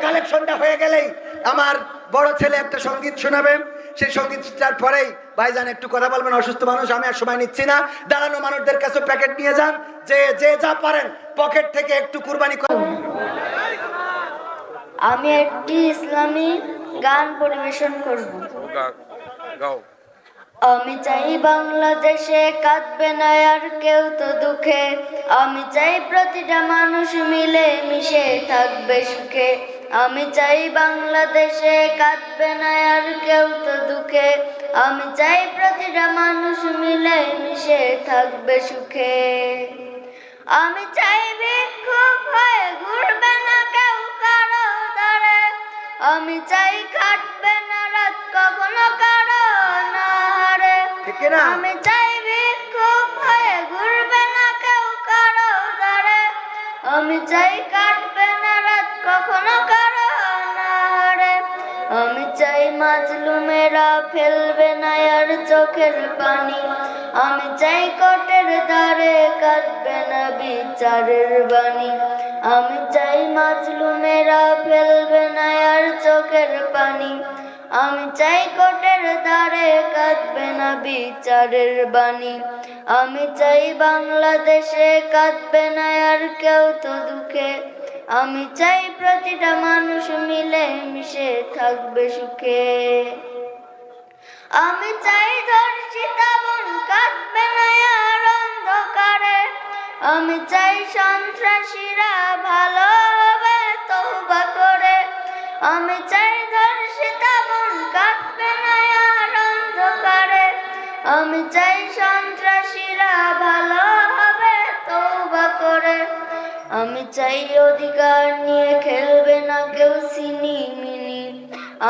কালেকশনটা হয়ে গেলেই আমার বড় ছেলে একটা সঙ্গীত শোনাবে, সেই সঙ্গীতটার পরেই ভাইজান একটু কথা বলবেন। অসুস্থ মানুষ, আমি আর সময় নিচ্ছি না। দাঁড়ানো মানুষদের কাছে প্যাকেট নিয়ে যান, যে যে যা পারেন পকেট থেকে একটু কুরবানি করেন। আমি একটি ইসলামী গান পরিবেশন করব। গাও। আমি চাই বাংলাদেশে কাঁদবে না আর কেউ তো দুঃখে, আমি চাই প্রতিটা মানুষ মিলে মিশে থাকবে সুখে। আমি চাই বাংলাদেশে কাঁদবে না আর কেউ তো দুঃখে, আমি চাই প্রতিটা মানুষ মিলে মিশে থাকবে সুখে। আমি চাই বিক্ষোভ হয়ে ঘুরবে না কেউ কারো দ্বারে, আমি চাই কাটবে না রাত কখনো কারো নারে। আমি চাই বিক্ষোভ হয়ে ঘুরবে না কেউ কারো দ্বারে, আমি চাই কাটবে না রাত কখনো কারো নারে। আমি চাই মাজলুমেরা ফেলবে না আর চোখের পানি, আমি চাই কোটের দ্বারে কাঁদবে না বিচারের বাণী, আমি চাই মাজলুমেরা ফেলবে না আর চোখের পানি, আমি চাই কোটের দ্বারে কাঁদবে না বিচারের বাণী, আমি চাই বাংলাদেশে কাঁদবে না আর কেউ তো দুঃখে, আমি চাই প্রতিটা মানুষ মিলে মিশে থাকবে সুখে। আমি চাই ধর্ষিতা বোন কাঁদবে না আর অন্ধকারে, আমি চাই সন্ত্রাসীরা ভালো হবে তওবা করে, আমি চাই ধর্ষিতা বোন কাঁদবে না আর অন্ধকারে, আমি চাই সন্ত্রাসীরা ভালো হবে তওবা করে, আমি চাই অধিকার নিয়ে খেলবে না কেউ সিনিমিনি,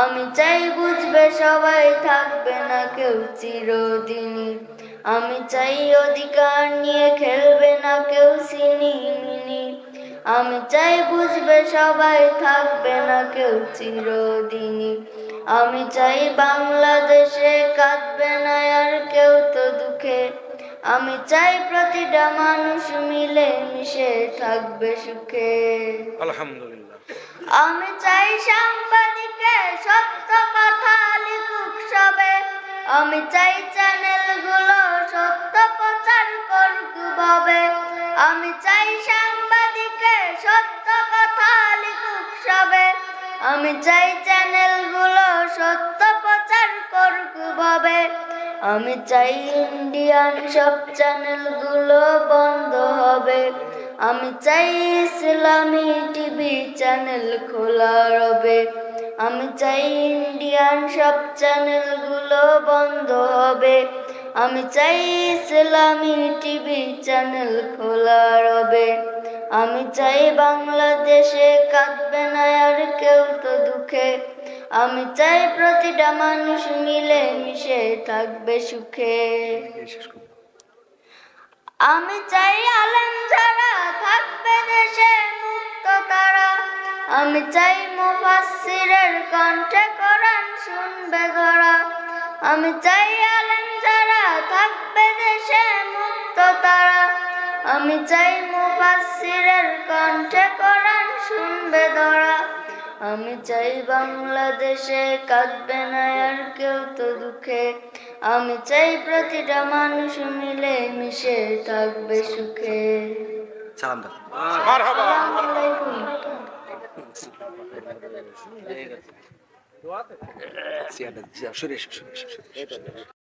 আমি চাই বুঝবে সবাই থাকবে না কেউ চিরদিনই, আমি চাই অধিকার নিয়ে খেলবে না কেউ সিনিমিনি, আমি চাই বুঝবে সবাই থাকবে না কেউ চিরদিনই, আমি চাই বাংলাদেশে কাঁদবে না আর কেউ তো দুঃখে, আমি চাই প্রতিটা মানুষ মিলে মিশে থাকবে সুখে। আলহামদুলিল্লাহ। আমি চাই সাংবাদিকে সত্য কথা লিখুক সবে, আমি চাই চ্যানেলগুলো সত্য প্রচার করুক ভাবে, আমি চাই সাংবাদিকে সত্য কথা লিখুক সবে, আমি চাই চ্যানেলগুলো সত্য প্রচার করুক ভাবে, আমি চাই ইন্ডিয়ান সব চ্যানেলগুলো বন্ধ হবে, আমি চাই ইসলামী টিভি চ্যানেল খোলা রবে, আমি চাই ইন্ডিয়ান সব চ্যানেলগুলো বন্ধ হবে, আমি চাই ইসলামী টিভি চ্যানেল খোলা রবে, আমি চাই বাংলাদেশে কাঁদবে না আর কেউ তো দুঃখে, আমি চাই প্রতিটা মানুষ মিলে মিশে থাকবে সুখে। আমি চাই আলেম যারা থাকবে দেশে মুক্ত তারা, আমি চাই মুফাসসিরের কণ্ঠে কোরআন শুনবে ধরা, আমি চাই আলেম যারা থাকবে দেশে মুক্ত তারা, আমি চাই মুফাসসিরের কণ্ঠে কোরআন শুনবে ধরা, আমি চাই বাংলাদেশে কাঁদবে না আর কেউ তো দুঃখে, আমি চাই প্রতিটা মানুষ মিলে মিশে থাকবে সুখে। সালাম দাও। মারহাবা। আসসালামু আলাইকুম। সিয়াটা, সরে এসো, সরে এসো, সরে এসো।